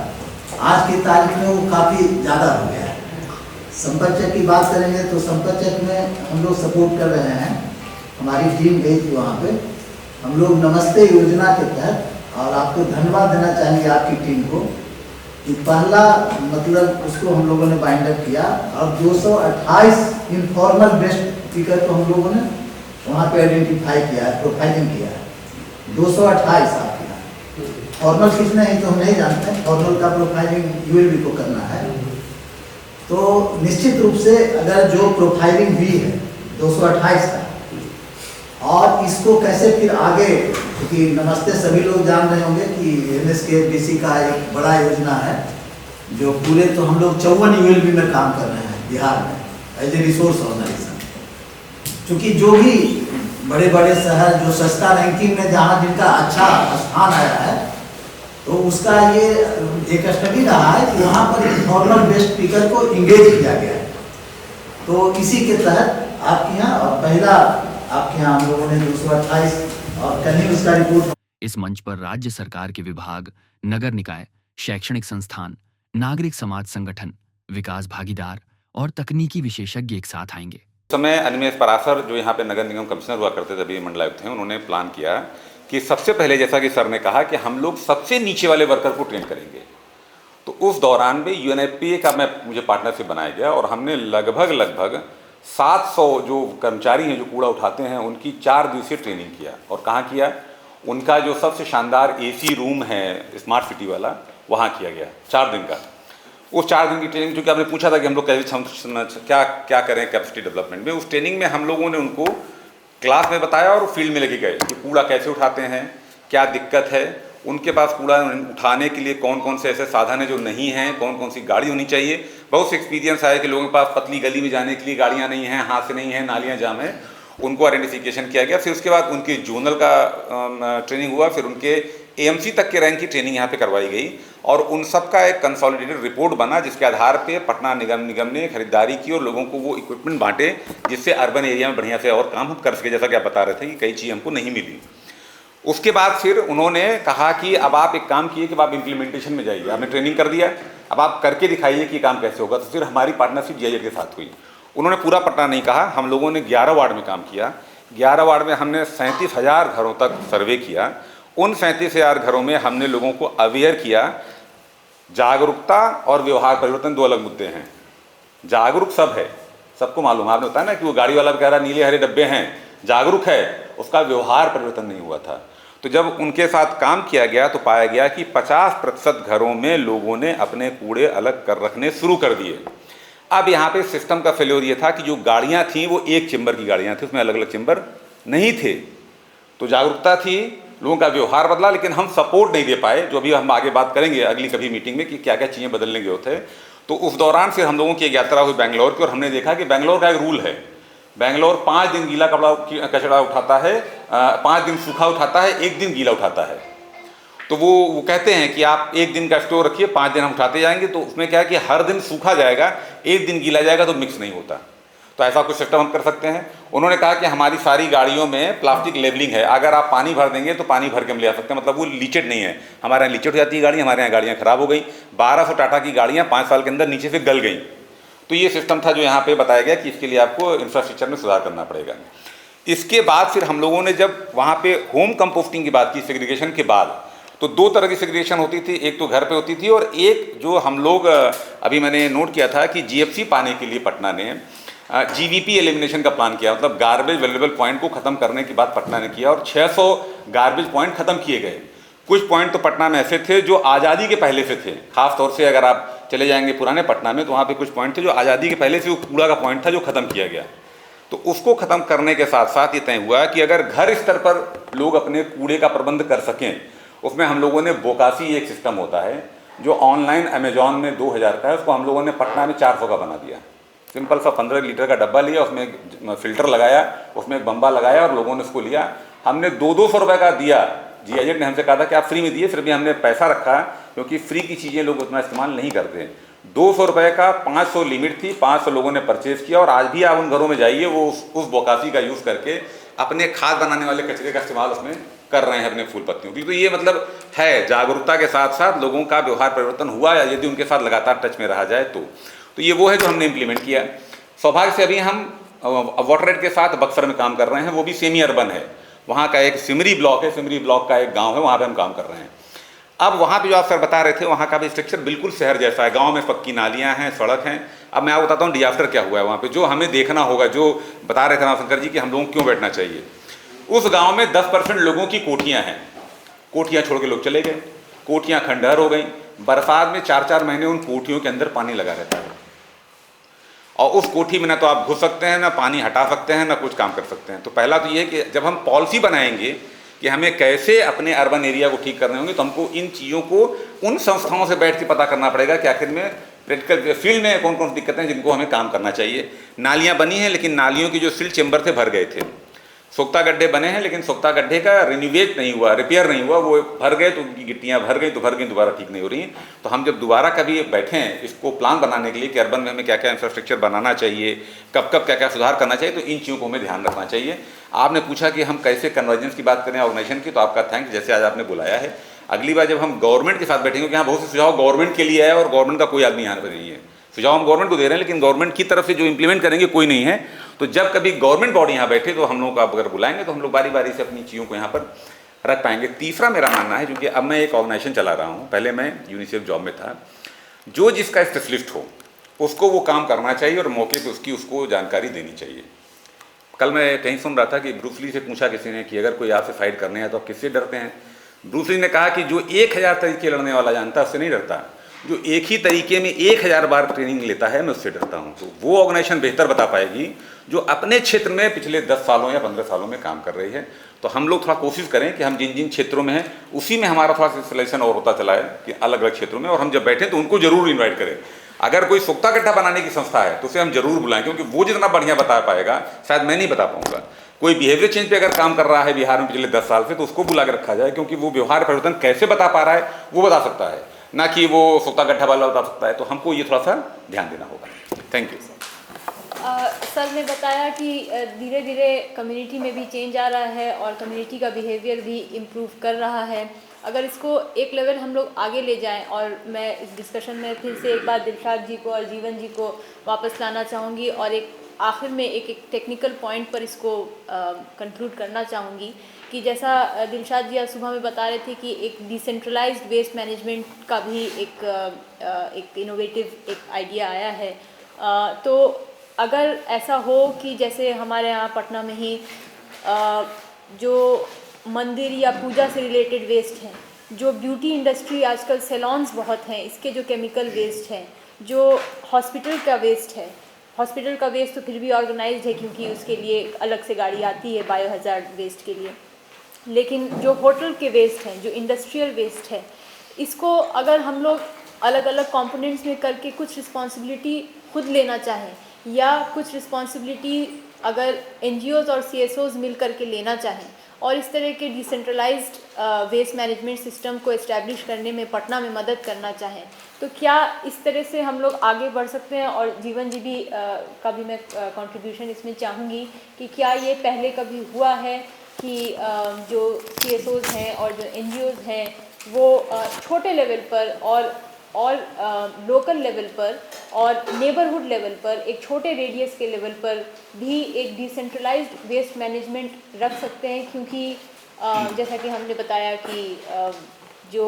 S9: आज की तारीख में वो काफ़ी ज़्यादा हो गया है। संपतचक की बात करेंगे तो संपतचक में हम लोग सपोर्ट कर रहे हैं, हमारी टीम गई थी वहाँ पे, हम लोग नमस्ते योजना के तहत, और आपको धन्यवाद देना चाहेंगे आपकी टीम को कि पहला मतलब उसको हम लोगों ने बाइंड अप किया और 228 इनफॉर्मल बेस्ट स्पीकर को हम लोगों ने वहाँ पे आइडेंटिफाई किया है, प्रोफाइलिंग किया है। 228 आपके यहाँ, फॉर्मल कितने हैं तो हम नहीं जानते, फॉर्मल का प्रोफाइलिंग ULB को करना है। तो निश्चित रूप से अगर जो प्रोफाइलिंग हुई है 228 का, और इसको कैसे फिर आगे, क्योंकि नमस्ते सभी लोग जान रहे होंगे कि MSKFDC का एक बड़ा योजना है जो पूरे तो हम लोग 54 ULB में काम कर रहे हैं बिहार में एज ए रिसोर्स ऑर्गेनाइजेशन। क्योंकि जो भी बड़े बड़े शहर जो सस्ता रैंकिंग में जहाँ जिनका अच्छा स्थान आया है, तो उसका ये एक स्टडी रहा है कि वहाँ पर इनफॉर्मल बेस्ट स्पीकर को इंगेज किया गया है। तो इसी के तहत आपके यहाँ और पहला आपके यहाँ हम लोगों ने 228 और कल ही उसका रिपोर्ट।
S1: इस मंच पर राज्य सरकार के विभाग, नगर निकाय, शैक्षणिक संस्थान, नागरिक समाज संगठन, विकास भागीदार और तकनीकी विशेषज्ञ एक साथ आएंगे।
S10: समय अनिमेष पराशर जो यहाँ पे नगर निगम कमिश्नर हुआ करते थे, अभी मंडलायुक्त हैं, उन्होंने प्लान किया कि सबसे पहले, जैसा कि सर ने कहा, कि हम लोग सबसे नीचे वाले वर्कर को ट्रेन करेंगे। तो उस दौरान में UNFPA का मुझे पार्टनरशिप बनाया गया और हमने लगभग 700 जो कर्मचारी हैं जो कूड़ा उठाते हैं उनकी 4 दिवसीय ट्रेनिंग किया। और कहाँ किया? उनका जो सबसे शानदार AC रूम है स्मार्ट सिटी वाला, वहाँ किया गया 4 दिन का। उस 4 दिन की ट्रेनिंग, क्योंकि आपने पूछा था कि हम लोग कैसे क्या करें कैपेसिटी डेवलपमेंट में, उस ट्रेनिंग में हम लोगों ने उनको क्लास में बताया और फील्ड में लेके गए कि कूड़ा कैसे उठाते हैं, क्या दिक्कत है, उनके पास कूड़ा उठाने के लिए कौन कौन से ऐसे साधन है जो नहीं हैं, कौन कौन सी गाड़ी होनी चाहिए। बहुत से एक्सपीरियंस आया कि लोगों के पास पतली गली में जाने के लिए गाड़ियाँ नहीं हैं, हाथ से नहीं है, नालियाँ जाम है, उनको आइडेंटिफिकेशन किया गया। फिर उसके बाद उनके जोनल का ट्रेनिंग हुआ, फिर उनके AMC तक के रैंक की ट्रेनिंग यहाँ पे करवाई गई और उन सब का एक कंसोलिडेटेड रिपोर्ट बना, जिसके आधार पे पटना निगम ने खरीदारी की और लोगों को वो इक्विपमेंट बांटे, जिससे अर्बन एरिया में बढ़िया से और काम हम कर सके। जैसा कि आप बता रहे थे कि कई चीज़ हमको नहीं मिली। उसके बाद फिर उन्होंने कहा कि अब आप एक काम किए कि अब आप इम्प्लीमेंटेशन में जाइए, आपने ट्रेनिंग कर दिया, अब आप करके दिखाइए कि काम कैसे होगा। तो फिर हमारी पार्टनरशिप GIZ के साथ हुई। उन्होंने पूरा पटना नहीं कहा, हम लोगों ने 11 वार्ड में काम किया। 11 वार्ड में हमने 37,000 घरों तक सर्वे किया। उन 37,000 घरों में हमने लोगों को अवेयर किया। जागरूकता और व्यवहार परिवर्तन 2 अलग मुद्दे हैं। जागरूक सब है, सबको मालूम, आपने बताया ना कि वो गाड़ी वाला कह रहा नीले हरे डब्बे हैं, जागरूक है, उसका व्यवहार परिवर्तन नहीं हुआ था। तो जब उनके साथ काम किया गया तो पाया गया कि 50% घरों में लोगों ने अपने कूड़े अलग कर रखने शुरू कर दिए। अब यहाँ पे सिस्टम का फेल्योर ये था कि जो गाड़ियाँ थीं वो एक चेंबर की गाड़ियाँ थी, उसमें अलग अलग चेंबर नहीं थे। तो जागरूकता थी, लोगों का व्यवहार बदला, लेकिन हम सपोर्ट नहीं दे पाए, जो अभी हम आगे बात करेंगे अगली कभी मीटिंग में कि क्या क्या चीज़ें बदलने के होते हैं। तो उस दौरान फिर हम लोगों की एक यात्रा हुई बेंगलोर की और हमने देखा कि बेंगलोर का एक रूल है, बेंगलोर 5 दिन गीला कचरा उठाता है, 5 दिन सूखा उठाता है, 1 दिन गीला उठाता है। तो वो कहते हैं कि आप 1 दिन का स्टोर रखिए, 5 दिन हम उठाते जाएंगे। तो उसमें क्या है कि हर दिन सूखा जाएगा, 1 दिन गीला जाएगा, तो मिक्स नहीं होता। तो ऐसा कुछ सिस्टम हम कर सकते हैं। उन्होंने कहा कि हमारी सारी गाड़ियों में प्लास्टिक लेबलिंग है, अगर आप पानी भर देंगे तो पानी भर के हम ले आ सकते हैं, मतलब वो लीचेड नहीं है। हमारे यहाँ लीचेड हो जाती है गाड़ी, हमारे यहाँ गाड़ियाँ खराब हो गई। 1200 टाटा की गाड़ियाँ 5 साल के अंदर नीचे से गल गई। तो ये सिस्टम था जो यहाँ पे बताया गया कि इसके लिए आपको इंफ्रास्ट्रक्चर में सुधार करना पड़ेगा। इसके बाद फिर हम लोगों ने जब वहाँ पे होम कंपोस्टिंग की बात की, सेग्रीगेशन के बाद, तो 2 तरह की सेग्रीगेशन होती थी, एक तो घर पे होती थी और एक जो हम लोग अभी मैंने नोट किया था कि GFC पाने के लिए पटना ने GVP एलिमिनेशन का प्लान किया, मतलब गार्बेज वेलेबल पॉइंट को खत्म करने की बात पटना ने किया और 600 गार्बेज पॉइंट खत्म किए गए। कुछ पॉइंट तो पटना में ऐसे थे जो आज़ादी के पहले से थे, खास तौर से अगर आप चले जाएंगे पुराने पटना में तो वहाँ पे कुछ पॉइंट थे जो आज़ादी के पहले से वो कूड़ा का पॉइंट था जो ख़त्म किया गया। तो उसको ख़त्म करने के साथ साथ ये तय हुआ कि अगर घर स्तर पर लोग अपने कूड़े का प्रबंध कर सकें, उसमें हम लोगों ने बोकासी एक सिस्टम होता है जो ऑनलाइन अमेजॉन में 2000 का है, उसको हम लोगों ने पटना में 400 का बना दिया। सिंपल सा 15 लीटर का डब्बा लिया, उसमें एक फिल्टर लगाया, उसमें एक बम्बा लगाया और लोगों ने उसको लिया। हमने 200 रुपये का दिया। GIZ ने हमसे कहा था कि आप फ्री में दिए, फिर भी हमने पैसा रखा क्योंकि फ्री की चीज़ें लोग उतना इस्तेमाल नहीं करते। 200 रुपये का 500 लिमिट थी, 500 लोगों ने परचेज किया और आज भी आप उन घरों में जाइए, वो उस बोकासी का यूज़ करके अपने खाद बनाने वाले कचरे का इस्तेमाल उसमें कर रहे हैं अपने फूल पत्तियों की। तो ये मतलब है जागरूकता के साथ साथ लोगों का व्यवहार परिवर्तन हुआ, या यदि उनके साथ लगातार टच में रहा जाए तो ये वो है जो हमने इम्प्लीमेंट किया। सौभाग्य से अभी हम वाटर एड के साथ बक्सर में काम कर रहे हैं, वो भी सेमी अर्बन है। वहाँ का एक सिमरी ब्लॉक है, सिमरी ब्लॉक का एक गांव है, वहाँ पे हम काम कर रहे हैं। अब वहाँ पे जो आप सर बता रहे थे, वहाँ का भी स्ट्रक्चर बिल्कुल शहर जैसा है। गांव में पक्की नालियाँ हैं, सड़क हैं। अब मैं आपको बताता हूँ डिजास्टर क्या हुआ है वहाँ पे, जो हमें देखना होगा, जो बता रहे थे रामशंकर जी कि हम लोगों को क्यों बैठना चाहिए। उस गाँव में 10% लोगों की कोठियाँ हैं, कोठियाँ छोड़ के लोग चले गए, कोठियाँ खंडहर हो गई। बरसात में 4-4 महीने उन कोठियों के अंदर पानी लगा रहता है और उस कोठी में ना तो आप घुस सकते हैं, ना पानी हटा सकते हैं, ना कुछ काम कर सकते हैं। तो पहला तो ये है कि जब हम पॉलिसी बनाएंगे कि हमें कैसे अपने अर्बन एरिया को ठीक करने होंगे, तो हमको इन चीज़ों को उन संस्थाओं से बैठ के पता करना पड़ेगा कि आखिर में प्रैक्टिकल फील्ड में कौन कौन सी दिक्कतें हैं जिनको हमें काम करना चाहिए। नालियाँ बनी हैं लेकिन नालियों की जो सिल चेम्बर थे भर गए थे। सोख्ता गड्ढे बने हैं लेकिन सोख्ता गड्ढे का रिन्यूवेट नहीं हुआ, रिपेयर नहीं हुआ, वो भर गए तो उनकी गिट्टियाँ भर गई, दोबारा ठीक नहीं हो रही। तो हम जब दोबारा कभी बैठें इसको प्लान बनाने के लिए कि अर्बन में हमें क्या क्या इंफ्रास्ट्रक्चर बनाना चाहिए, कब कब क्या क्या सुधार करना चाहिए, तो इन चीज़ों को हमें ध्यान रखना चाहिए। आपने पूछा कि हम कैसे कन्वर्जेंस की बात करें ऑर्गेनाइजेशन की, तो आपका थैंक्स, जैसे आज आपने बुलाया है। अगली बार जब हम गवर्नमेंट के साथ बैठेंगे, क्योंकि यहाँ बहुत से सुझाव गवर्नमेंट के लिए है और गवर्नमेंट का कोई आदमी यहाँ पर नहीं है, सुझाव हम गवर्नमेंट को दे रहे हैं, लेकिन गवर्नमेंट की तरफ से जो इम्प्लीमेंट करेंगे कोई नहीं है। तो जब कभी गवर्नमेंट बॉडी यहाँ बैठे तो हम लोग को अगर बुलाएंगे तो हम लोग बारी बारी से अपनी चीज़ों को यहाँ पर रख पाएंगे। तीसरा मेरा मानना है, क्योंकि अब मैं एक ऑर्गेनाइजेशन चला रहा हूँ, पहले मैं यूनिसेफ जॉब में था, जो जिसका स्पेशलिस्ट हो उसको वो काम करना चाहिए और मौके पे उसको जानकारी देनी चाहिए। कल मैं कहीं सुन रहा था कि ब्रूस ली से पूछा किसी ने कि अगर कोई आपसे फाइट करने है तो आप किससे डरते हैं? ब्रूस ली ने कहा कि जो 1000 तरीके लड़ने वाला जानता है उससे नहीं डरता, जो एक ही तरीके में 1000 बार ट्रेनिंग लेता है मैं उससे डरता हूँ। तो वो ऑर्गेनाइजेशन बेहतर बता पाएगी जो अपने क्षेत्र में पिछले 10 सालों या 15 सालों में काम कर रही है। तो हम लोग थोड़ा कोशिश करें कि हम जिन जिन क्षेत्रों में हैं उसी में हमारा थोड़ा सिलेक्शन और होता चला है कि अलग अलग क्षेत्रों में, और हम जब बैठें तो उनको जरूर इन्वाइट करें। अगर कोई सोख्ता गड्ढा बनाने की संस्था है तो उसे हम जरूर बुलाएं, क्योंकि वो जितना बढ़िया बता पाएगा शायद मैं नहीं बता पाऊंगा। कोई बिहेवियर चेंज पे अगर काम कर रहा है बिहार में पिछले 10 साल से तो उसको बुला के रखा जाए, क्योंकि वो व्यवहार परिवर्तन कैसे बता पा रहा है वो बता सकता है, ना कि वो सोख्ता गड्ढा वाला बता सकता है। तो हमको ये थोड़ा सा ध्यान देना होगा। Thank you.
S11: सर ने बताया कि धीरे धीरे कम्युनिटी में भी चेंज आ रहा है और कम्युनिटी का बिहेवियर भी इम्प्रूव कर रहा है। अगर इसको एक लेवल हम लोग आगे ले जाएं, और मैं इस डिस्कशन में फिर से एक बार दिलशाद जी को और जीवन जी को वापस लाना चाहूँगी और एक आखिर में एक टेक्निकल पॉइंट पर इसको कंक्लूड करना चाहूँगी कि जैसा दिलशाद जी आज सुबह में बता रहे थे कि एक डिसेंट्रलाइज्ड वेस्ट मैनेजमेंट का भी एक इनोवेटिव एक आइडिया आया है। तो अगर ऐसा हो कि जैसे हमारे यहाँ पटना में ही जो मंदिर या पूजा से रिलेटेड वेस्ट हैं, जो ब्यूटी इंडस्ट्री आजकल सैलॉन्स बहुत हैं, इसके जो केमिकल वेस्ट हैं, जो हॉस्पिटल का वेस्ट है, हॉस्पिटल का वेस्ट तो फिर भी ऑर्गेनाइज्ड है क्योंकि उसके लिए अलग से गाड़ी आती है बायो हज़ार्ड वेस्ट के लिए, लेकिन जो होटल के वेस्ट हैं, जो इंडस्ट्रियल वेस्ट है, इसको अगर हम लोग अलग अलग कंपोनेंट्स में करके कुछ रिस्पॉन्सिबिलिटी खुद लेना चाहें या कुछ रिस्पॉन्सिबिलिटी अगर NGOs और CSOs मिल करके लेना चाहें और इस तरह के डिसेंट्रलाइज्ड वेस्ट मैनेजमेंट सिस्टम को इस्टेब्लिश करने में पटना में मदद करना चाहें, तो क्या इस तरह से हम लोग आगे बढ़ सकते हैं? और जीवन जी भी का भी मैं कंट्रीब्यूशन इसमें चाहूँगी कि क्या ये पहले कभी हुआ है कि जो CSOs हैं और जो NGOs हैं वो छोटे लेवल पर और लोकल लेवल पर और नेबरहुड लेवल पर, एक छोटे रेडियस के लेवल पर भी एक डिसेंट्रलाइज्ड वेस्ट मैनेजमेंट रख सकते हैं? क्योंकि जैसा कि हमने बताया कि जो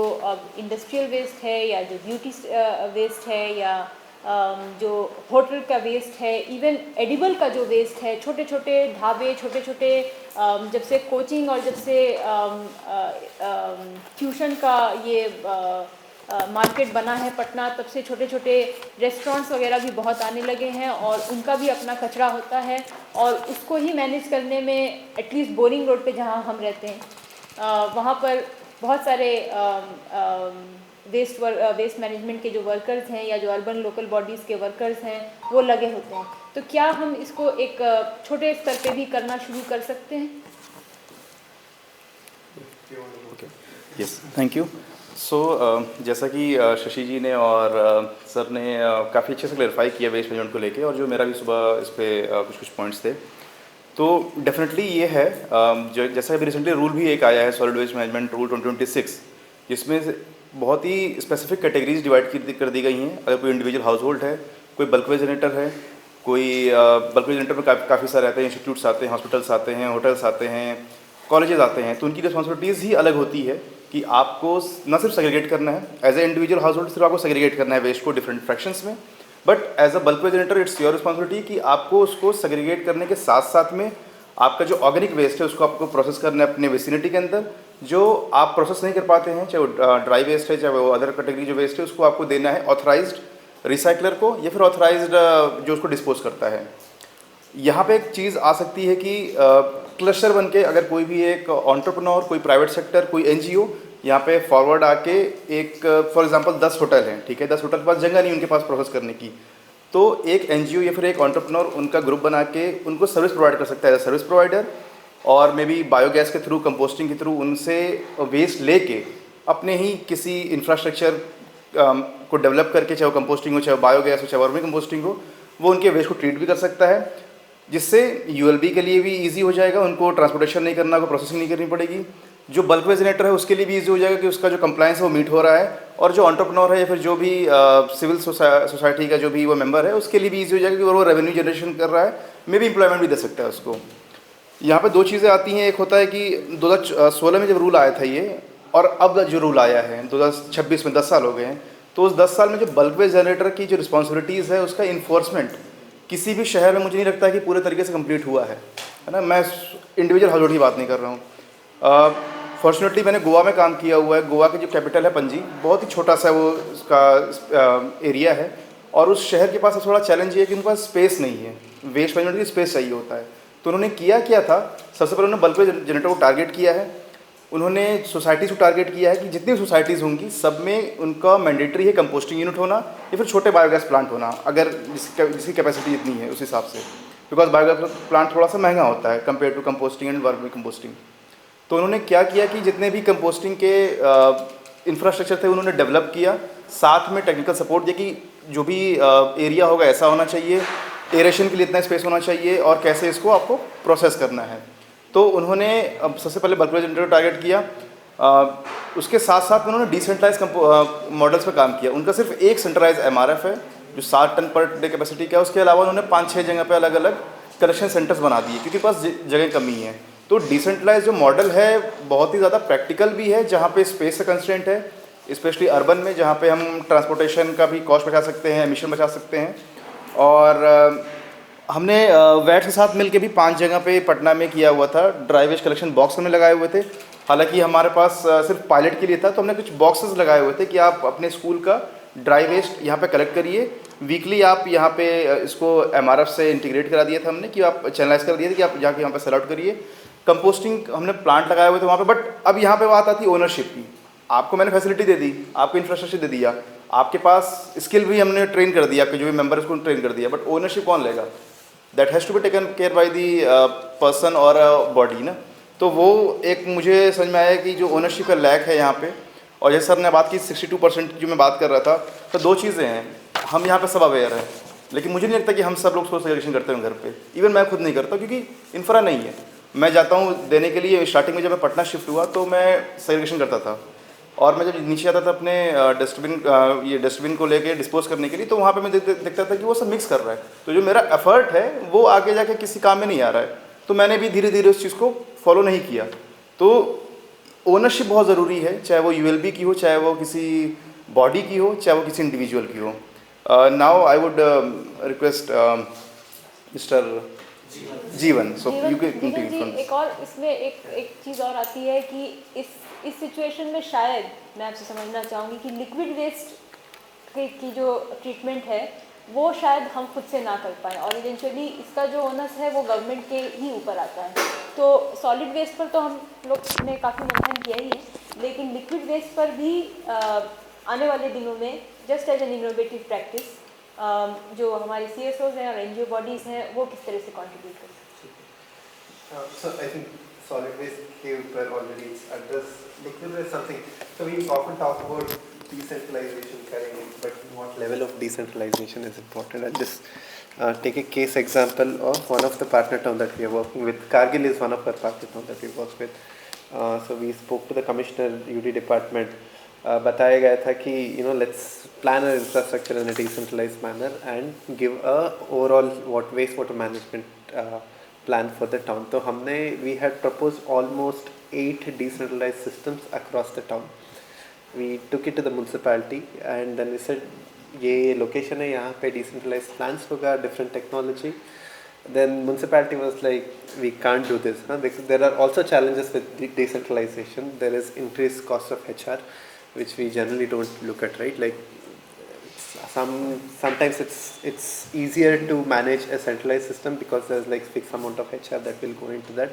S11: इंडस्ट्रियल वेस्ट है या जो ब्यूटी वेस्ट है या जो होटल का वेस्ट है, इवन एडिबल का जो वेस्ट है, छोटे छोटे ढाबे, छोटे छोटे जब से कोचिंग और जब से ट्यूशन का ये मार्केट बना है पटना, तब से छोटे छोटे रेस्टोरेंट्स वगैरह भी बहुत आने लगे हैं और उनका भी अपना कचरा होता है और उसको ही मैनेज करने में एटलीस्ट बोरिंग रोड पे जहाँ हम रहते हैं वहाँ पर बहुत सारे वेस्ट मैनेजमेंट के जो वर्कर्स हैं या जो अर्बन लोकल बॉडीज़ के वर्कर्स हैं वो लगे होते हैं। तो क्या हम इसको एक छोटे स्तर पे भी करना शुरू कर सकते हैं?
S12: Yes, thank you. सो जैसा कि शशि जी ने और सर ने काफ़ी अच्छे से क्लैरिफाई किया वेस्ट मैनेजमेंट को लेके, और जो मेरा भी सुबह इस पर कुछ पॉइंट्स थे, तो डेफिनेटली ये है जो जैसा अभी रिसेंटली रूल भी एक आया है सॉलिड वेस्ट मैनेजमेंट रूल 2026, जिसमें बहुत ही स्पेसिफिक कैटेगरीज डिवाइड कर दी गई हैं। अगर कोई इंडिविजुअल हाउस होल्ड है, कोई बल्क वेस्ट जनरेटर है, कोई बल्क वेस्ट जनरेटर में काफ़ी सारे आते हैं, इंस्टीट्यूट्स आते हैं, हॉस्पिटल्स आते हैं, होटल्स आते हैं, कॉलेजेस आते हैं, तो उनकी रिस्पॉन्सिबिलिटीज़ ही अलग होती है कि आपको न सिर्फ सेग्रीगेट करना है as a individual household, सिर्फ आपको सेग्रीगेट करना है वेस्ट को डिफरेंट फ्रैक्शंस में, but as a bulk waste generator it's your responsibility कि आपको उसको सेग्रीगेट करने के साथ साथ में आपका जो ऑर्गेनिक वेस्ट है उसको आपको प्रोसेस करना है अपने विसिनिटी के अंदर। जो आप प्रोसेस नहीं कर पाते हैं, चाहे वो ड्राई वेस्ट है चाहे वो अदर कैटेगरी जो वेस्ट है, उसको आपको देना है ऑथराइज्ड रिसाइकलर को या फिर ऑथराइज्ड जो उसको डिस्पोज करता है। यहाँ पे एक चीज़ आ सकती है कि क्लस्टर बन के अगर कोई भी एक एंटरप्रेन्योर, कोई प्राइवेट सेक्टर, कोई NGO यहाँ पे फॉरवर्ड आके एक फॉर एग्जांपल 10 होटल हैं, ठीक है, 10 होटल के पास जगह नहीं उनके पास प्रोसेस करने की, तो एक NGO या फिर एक एंटरप्रेन्योर उनका ग्रुप बना के उनको सर्विस प्रोवाइड कर सकता है एज सर्विस प्रोवाइडर, और मे बी बायोगैस के थ्रू, कंपोस्टिंग के थ्रू उनसे वेस्ट लेके अपने ही किसी इंफ्रास्ट्रक्चर को डेवलप करके, चाहे वो कंपोस्टिंग हो, चाहे बायोगैस हो, चाहे वर्मी कंपोस्टिंग हो, वो उनके वेस्ट को ट्रीट भी कर सकता है, जिससे ULB के लिए भी ईजी हो जाएगा, उनको ट्रांसपोर्टेशन नहीं करना होगा, प्रोसेसिंग नहीं करनी पड़ेगी। जो बल्क वेस्ट जनरेटर है उसके लिए भी ईजी हो जाएगा कि उसका जो कंप्लायंस है वो मीट हो रहा है, और जो एंटरप्रेन्योर है या फिर जो भी सिविल सोसाइटी का जो भी वो मेंबर है उसके लिए भी ईजी हो जाएगा कि वो रेवेन्यू जनरेशन कर रहा है, मे भी एम्प्लॉयमेंट भी दे सकता है उसको। यहाँ पे दो चीज़ें आती हैं, एक होता है कि 2016 में जब रूल आया था ये, और अब जो रूल आया है 2026 में 10 साल हो गए हैं, तो उस 10 साल में जो बल्क वेस्ट जनरेटर की जो रिस्पॉन्सिबिलिटीज़ है उसका इन्फोर्समेंट किसी भी शहर में मुझे नहीं लगता है कि पूरे तरीके से कंप्लीट हुआ है ना। मैं इंडिविजुअल हाउस होल्ड की बात नहीं कर रहा हूँ। फॉर्चुनेटली मैंने गोवा में काम किया हुआ है। गोवा की जो कैपिटल है पणजी, बहुत ही छोटा सा वो उसका एरिया है, और उस शहर के पास थोड़ा चैलेंज ये है कि उनके पास स्पेस नहीं है, वेस्ट मैनेजमेंट की स्पेस चाहिए होता है। तो उन्होंने क्या था, सबसे पहले उन्होंने बल्क वेस्ट जनरेटर को टारगेट किया है, उन्होंने सोसाइटीज़ को टारगेट किया है कि जितनी सोसाइटीज़ होंगी सब में उनका मैंडेटरी है कंपोस्टिंग यूनिट होना या फिर छोटे बायोगैस प्लांट होना, अगर जिसकी कैपेसिटी इतनी है उस हिसाब से, बिकॉज बायोगैस प्लांट थोड़ा सा महंगा होता है compare to composting and vermicomposting. तो उन्होंने क्या किया कि जितने भी कंपोस्टिंग के इंफ्रास्ट्रक्चर थे उन्होंने डेवलप किया, साथ में टेक्निकल सपोर्ट दिया कि जो भी एरिया होगा ऐसा होना चाहिए, एरेशन के लिए इतना स्पेस होना चाहिए, और कैसे इसको आपको प्रोसेस करना है। तो उन्होंने अब सबसे पहले बल्क वेस्ट जनरेटर टारगेट किया, उसके साथ साथ उन्होंने डिसेंट्रलाइज मॉडल्स पर काम किया। उनका सिर्फ एक सेंट्रलाइज MRF है जो 7 टन पर डे कैपेसिटी का है, उसके अलावा उन्होंने 5-6 जगह पे अलग अलग कलेक्शन सेंटर्स बना दिए क्योंकि पास जगह कमी है। तो डिसेंट्रलाइज जो मॉडल है बहुत ही ज़्यादा प्रैक्टिकल भी है, जहाँ पे स्पेस का कंस्ट्रेंट है, स्पेशली अर्बन में जहाँ पे हम ट्रांसपोर्टेशन का भी कॉस्ट बचा सकते हैं, एमिशन बचा सकते हैं। और हमने वैट के साथ मिलके भी 5 जगह पे पटना में किया हुआ था, ड्राई वेस्ट कलेक्शन बॉक्स हमने लगाए हुए थे। हालांकि हमारे पास सिर्फ पायलट के लिए था, तो हमने कुछ बॉक्सेस लगाए हुए थे कि आप अपने स्कूल का ड्राई वेस्ट यहाँ पे कलेक्ट करिए, वीकली आप यहाँ पे इसको MRF से इंटीग्रेट करा दिया था हमने, कि आप चैनलाइज कर दिए थे कि आप जाके यहाँ पे सेल आउट करिए। कंपोस्टिंग हमने प्लांट लगाए हुए थे वहाँ पे, बट अब यहाँ पे बात आती है ओनरशिप की। आपको मैंने फैसिलिटी दे दी, आपको इंफ्रास्ट्रक्चर दे दिया, आपके पास स्किल भी हमने ट्रेन कर दिया, आपके जो भी मेंबर उसको ट्रेन कर दिया, बट ओनरशिप कौन लेगा? That has to be taken care by the person और बॉडी ना। तो वो एक मुझे समझ में आया कि जो ओनरशिप का लैक है यहाँ पे, और जैसे सर ने बात की 62% जो मैं बात कर रहा था, तो दो चीज़ें हैं, हम यहाँ पे सब अवेयर हैं, लेकिन मुझे नहीं लगता कि हम सब लोग सोच सेग्रीगेशन करते हैं घर पे। इवन मैं खुद नहीं करता क्योंकि इंफ्रा नहीं है। मैं जाता हूँ देने के लिए, स्टार्टिंग में जब मैं पटना शिफ्ट हुआ तो मैं सेग्रीगेशन करता था, और मैं जब नीचे आता था अपने डस्टबिन को लेके डिस्पोज करने के लिए, तो वहाँ पे मैं देखता था कि वो सब मिक्स कर रहा है। तो जो मेरा एफर्ट है वो आगे जाके किसी काम में नहीं आ रहा है, तो मैंने भी धीरे धीरे उस चीज़ को फॉलो नहीं किया। तो ओनरशिप बहुत ज़रूरी है, चाहे वो ULB की हो, चाहे वो किसी बॉडी की हो, चाहे वो किसी इंडिविजुअल की हो। Now I would request mister जीवन, सो यू कैन।
S11: एक और इसमें एक चीज़ और आती है कि इस सिचुएशन में शायद मैं आपसे समझना चाहूँगी कि लिक्विड वेस्ट की जो ट्रीटमेंट है वो शायद हम खुद से ना कर पाएँ, और इवेंचुअली इसका जो ओनस है वो गवर्नमेंट के ही ऊपर आता है। तो सॉलिड वेस्ट पर तो हम लोग ने काफ़ी मंथन किया ही है, लेकिन लिक्विड वेस्ट पर भी आने वाले दिनों में just as an innovative practice जो हमारी CSOs हैं और NGO बॉडीज़ हैं वो किस तरह से कॉन्ट्रीब्यूट कर सकते हैं।
S4: So I think solid waste के ऊपर already it's addressed. Liquid waste something. So we often talk about decentralization करेंगे, but what level of decentralization is important. I'll just take a case example of one of the partner town that we are working with. Kargil is one of our partner town that we work with. So we spoke to the commissioner UD department. बताया गया था कि let's plan our infrastructure in a decentralized manner and give a overall wastewater management plan for the town. तो हमने we had proposed almost 8 decentralized systems across the town. We took it to the municipality and then we said ये location है, यहाँ पे decentralized plans होगा, different technology. Then municipality was like, we can't do this, because there are also challenges with decentralization. There is increased cost of HR, which we generally don't look at, right? Like sometimes it's easier to manage a centralized system because there's like fixed amount of HR that will go into that.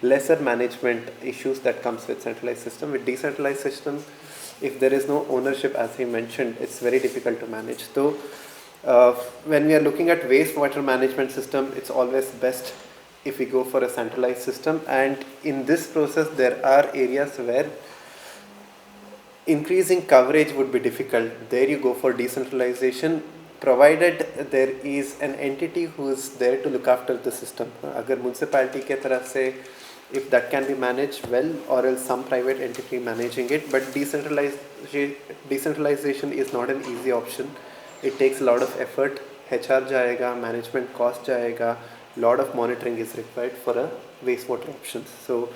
S4: Lesser management issues that comes with centralized system. With decentralized system, if there is no ownership, as he mentioned, it's very difficult to manage. So when we are looking at wastewater management system, it's always best if we go for a centralized system. And in this process, there are areas where increasing coverage would be difficult. There you go for decentralization, provided there is an entity who is there to look after the system. अगर municipality के तरफ से if that can be managed well, or else some private entity managing it. But decentralization is not an easy option. It takes a lot of effort. HR jayega, management cost jayega, lot of monitoring is required for a wastewater options. So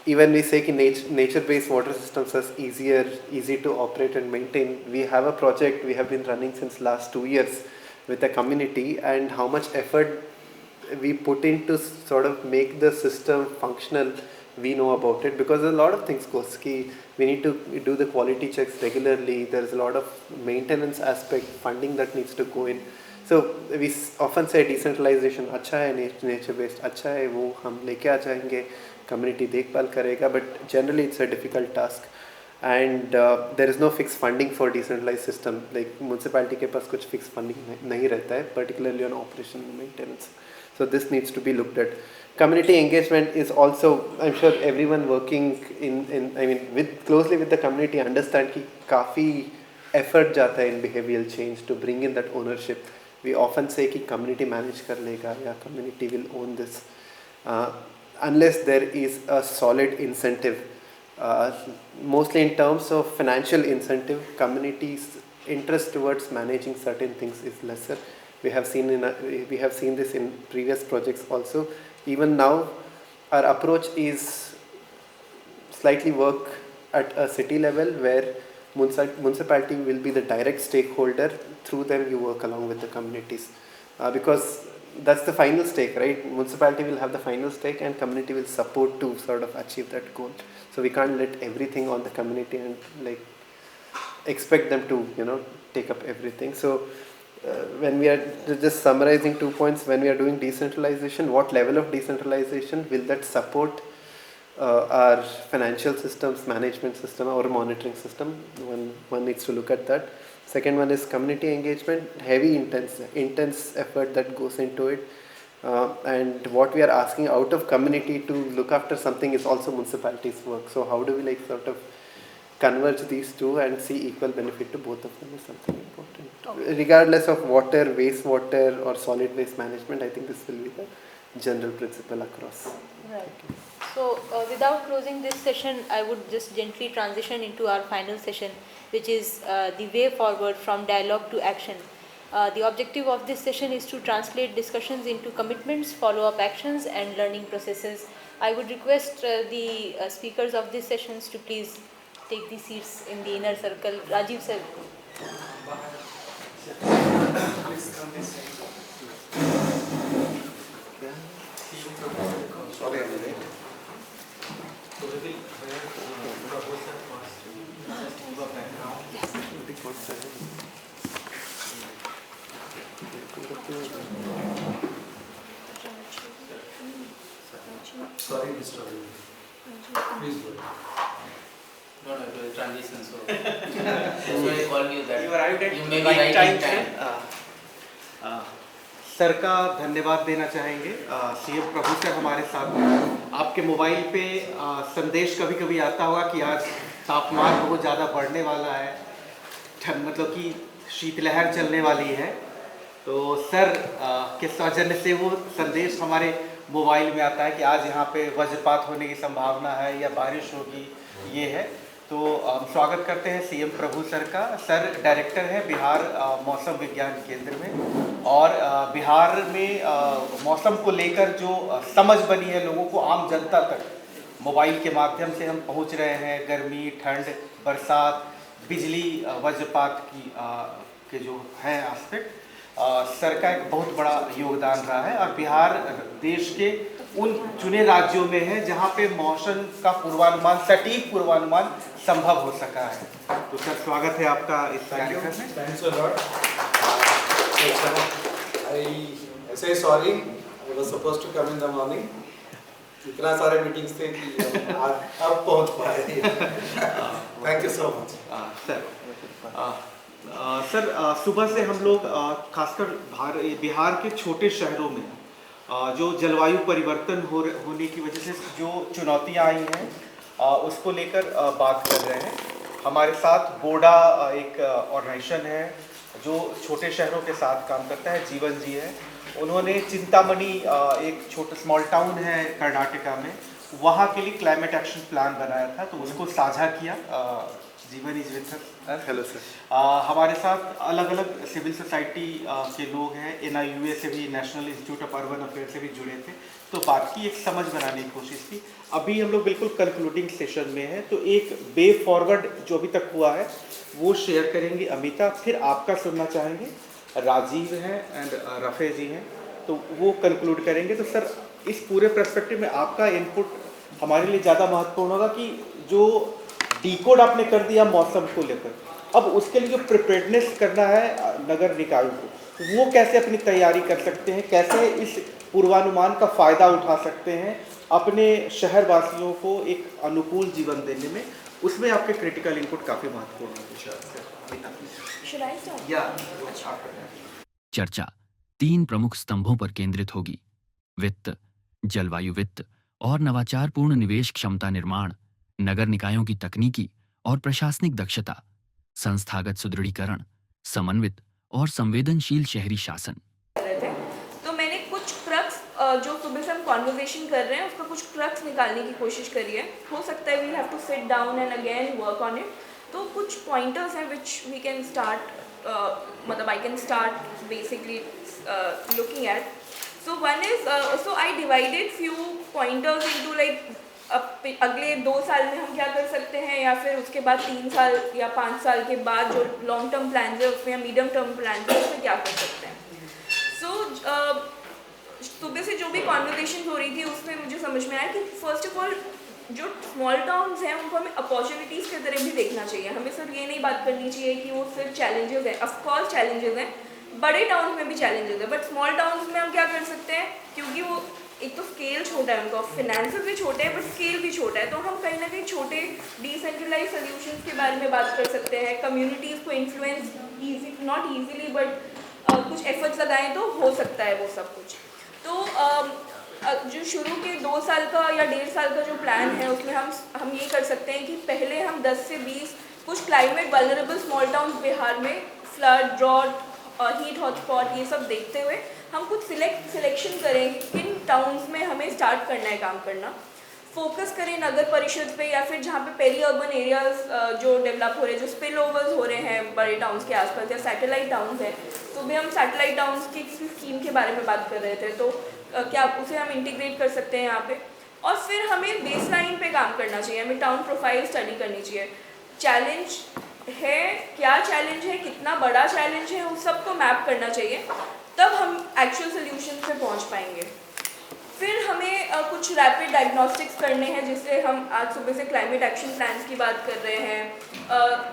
S4: even we say that nature-based water systems are easy to operate and maintain. We have a project we have been running since last 2 years with the community, and how much effort we put into sort of make the system functional, we know about it, because a lot of things goes. We need to do the quality checks regularly. There's a lot of maintenance aspect, funding that needs to go in. So we often say decentralization अच्छा है, nature based अच्छा है, वो हम लेके आ जाएंगे, community देखभाल करेगा, but generally it's a difficult task. And there is no fixed funding for decentralized system. Like municipality के पास कुछ fixed funding नहीं रहता है, particularly on operation and maintenance. So this needs to be looked at. Community engagement is also, I'm sure everyone working closely with the community understand कि काफ़ी effort जाता है in behavioral change to bring in that ownership. We often say कि community manage कर लेगा या community will own this. Unless there is a solid incentive, mostly in terms of financial incentive, communities' interest towards managing certain things is lesser. We have seen this in previous projects also. Even now, our approach is slightly work at a city level where municipality will be the direct stakeholder. Through them, you work along with the communities, because that's the final stake, right? Municipality will have the final stake, and community will support to sort of achieve that goal. So we can't let everything on the community and like expect them to, take up everything. So when we are just summarizing 2 points, when we are doing decentralization, what level of decentralization will that support our financial systems, management system, or monitoring system? One needs to look at that. Second one is community engagement, heavy intense effort that goes into it. And what we are asking out of community to look after something is also municipalities' work. So how do we sort of converge these two and see equal benefit to both of them is something important. Okay. Regardless of water, wastewater, or solid waste management, I think this will be the general principle across.
S11: Right. So without closing this session, I would just gently transition into our final session, which is the way forward from dialogue to action. The objective of this session is to translate discussions into commitments, follow-up actions, and learning processes. I would request the speakers of these sessions to please take the seats in the inner circle. Rajiv sir.
S4: Sorry, I'm late.
S13: Sorry, Mr. Please go ahead.
S14: No, it was a transition, so I called you that.
S15: You arrived at
S14: you may be
S15: right
S14: right
S15: time. Sir का धन्यवाद देना चाहेंगे। सीएम प्रभु सर हमारे साथ हैं। आपके मोबाइल पे संदेश कभी कभी आता होगा कि आज तापमान बहुत ज़्यादा बढ़ने वाला है, मतलब कि शीतलहर चलने वाली है। तो सर के सौजन्य से वो संदेश हमारे मोबाइल में आता है कि आज यहाँ पे वज्रपात होने की संभावना है या बारिश होगी, ये है। तो स्वागत करते हैं सीएम प्रभु सर का। सर डायरेक्टर हैं बिहार मौसम विज्ञान केंद्र में, और बिहार में मौसम को लेकर जो समझ बनी है लोगों को, आम जनता तक मोबाइल के माध्यम से हम पहुंच रहे हैं। गर्मी, ठंड, बरसात, बिजली, वज्रपात के जो है एस्पेक्ट, सर का एक बहुत बड़ा योगदान रहा है। और बिहार देश के उन चुने राज्यों में है जहां पे मौसम का पूर्वानुमान, सटीक पूर्वानुमान संभव हो सका है। तो सर स्वागत है आपका इस कार्यक्रम में।
S13: Thanks a lot. I say sorry, I was supposed to come in the morning. इतना सारे मीटिंग्स थे कि अब पहुंच पाए। Thank you so much.
S15: Sir सुबह से हम लोग खासकर बिहार के छोटे शहरों में जो जलवायु परिवर्तन होने की वजह से जो चुनौतियां आई हैं उसको लेकर बात कर रहे हैं। हमारे साथ बोडा एक ऑर्गेनाइजेशन है जो छोटे शहरों के साथ काम करता है, जीवन जी है। उन्होंने चिंतामणि एक छोटा स्मॉल टाउन है कर्नाटका में, वहाँ के लिए क्लाइमेट एक्शन प्लान बनाया था, तो उसको साझा किया। जीवन is with us.
S12: Hello sir.
S15: हमारे साथ अलग अलग सिविल सोसाइटी के लोग हैं, NIUA से भी, national institute of urban affair से भी जुड़े थे, तो बात की, एक समझ बनाने की कोशिश की। अभी हम लोग बिल्कुल कंक्लूडिंग सेशन में हैं, तो एक वे फॉरवर्ड जो अभी तक हुआ है वो शेयर करेंगे अमिता, फिर आपका सुनना चाहेंगे, राजीव हैं एंड रफ़े जी हैं, तो वो कंक्लूड करेंगे। तो सर इस पूरे पर्सपेक्टिव में आपका इनपुट हमारे लिए ज़्यादा महत्वपूर्ण होगा कि जो डिकोड आपने कर दिया मौसम को लेकर, अब उसके लिए जो प्रिपेयर्डनेस करना है नगर निकायों को, वो कैसे अपनी तैयारी कर सकते हैं, कैसे इस पूर्वानुमान का फ़ायदा उठा सकते हैं अपने शहरवासियों को एक अनुकूल जीवन देने में, उसमें आपके क्रिटिकल इनपुट काफ़ी महत्वपूर्ण है।
S1: चर्चा 3 प्रमुख स्तंभों पर केंद्रित होगी: वित्त, जलवायु वित्त और नवाचारपूर्ण निवेश क्षमता निर्माण, नगर निकायों की तकनीकी और प्रशासनिक दक्षता, संस्थागत सुदृढ़ीकरण, समन्वित और संवेदनशील शहरी शासन।
S16: तो मैंने कुछ क्रक्स जो सुबह से हम कॉन्वर्सेशन कर रहे हैं उसका कुछ क्रक्स निकालने की कोशिश करी है। हो सकता है we have to sit down and again work on it. तो कुछ पॉइंटर्स हैं विच वी कैन स्टार्ट, मतलब I can start basically looking at. So one is, so I divided few pointers into like अगले 2 साल में हम क्या कर सकते हैं, या फिर उसके बाद 3 साल या 5 साल के बाद जो लॉन्ग टर्म प्लान है उसमें, या मीडियम टर्म प्लान है उसमें क्या कर सकते हैं। सो सुबह से जो भी कॉन्वर्सेशन हो रही थी उसमें मुझे समझ में आया कि फर्स्ट ऑफ ऑल जो स्मॉल टाउन्स हैं उनको हमें अपॉर्चुनिटीज़ की तरह भी देखना चाहिए। हमें सिर्फ ये नहीं बात करनी चाहिए कि वो सिर्फ चैलेंजेस हैं। ऑफकोर्स चैलेंजेस हैं, बड़े टाउन में भी चैलेंजेस है, बट स्मॉल टाउन्स में हम क्या कर सकते हैं, क्योंकि वो एक तो स्केल छोटा है उनका, फिनेंसेस भी छोटे हैं बट स्केल भी छोटा है, तो हम कहीं ना कहीं छोटे डिसेंट्रलाइज सोल्यूशंस के बारे में बात कर सकते हैं। कम्युनिटीज़ को इन्फ्लुएंस नॉट ईजीली बट कुछ एफर्ट्स लगाएं तो हो सकता है वो सब कुछ। तो जो शुरू के 2 साल का या 1.5 साल का जो प्लान है उसमें हम ये कर सकते हैं कि पहले हम 10 से 20 कुछ climate vulnerable small towns Bihar में, फ्लड, ड्रॉट, हीट हॉटस्पॉट, ये सब देखते हुए हम कुछ सिलेक्शन करें किन टाउन्स में हमें स्टार्ट करना है काम करना। फोकस करें नगर परिषद पे, या फिर जहाँ पे पेरी अर्बन एरियाज जो डेवलप हो रहे हैं, जो स्पिल ओवर्स हो रहे हैं बड़े टाउन्स के आसपास, या सैटेलाइट टाउन्स हैं। तो भी हम सैटेलाइट टाउन्स की स्कीम के बारे में बात कर रहे थे, तो क्या उसे हम इंटीग्रेट कर सकते हैं यहाँ पे। और फिर हमें बेस लाइन पे काम करना चाहिए, हमें टाउन प्रोफाइल स्टडी करनी चाहिए। चैलेंज है, क्या चैलेंज है, कितना बड़ा चैलेंज है, उस सबको मैप करना चाहिए, तब हम एक्चुअल सोल्यूशन पे पहुंच पाएंगे। फिर हमें कुछ रैपिड डायग्नोस्टिक्स करने हैं, जिससे हम आज सुबह से क्लाइमेट एक्शन प्लान्स की बात कर रहे हैं।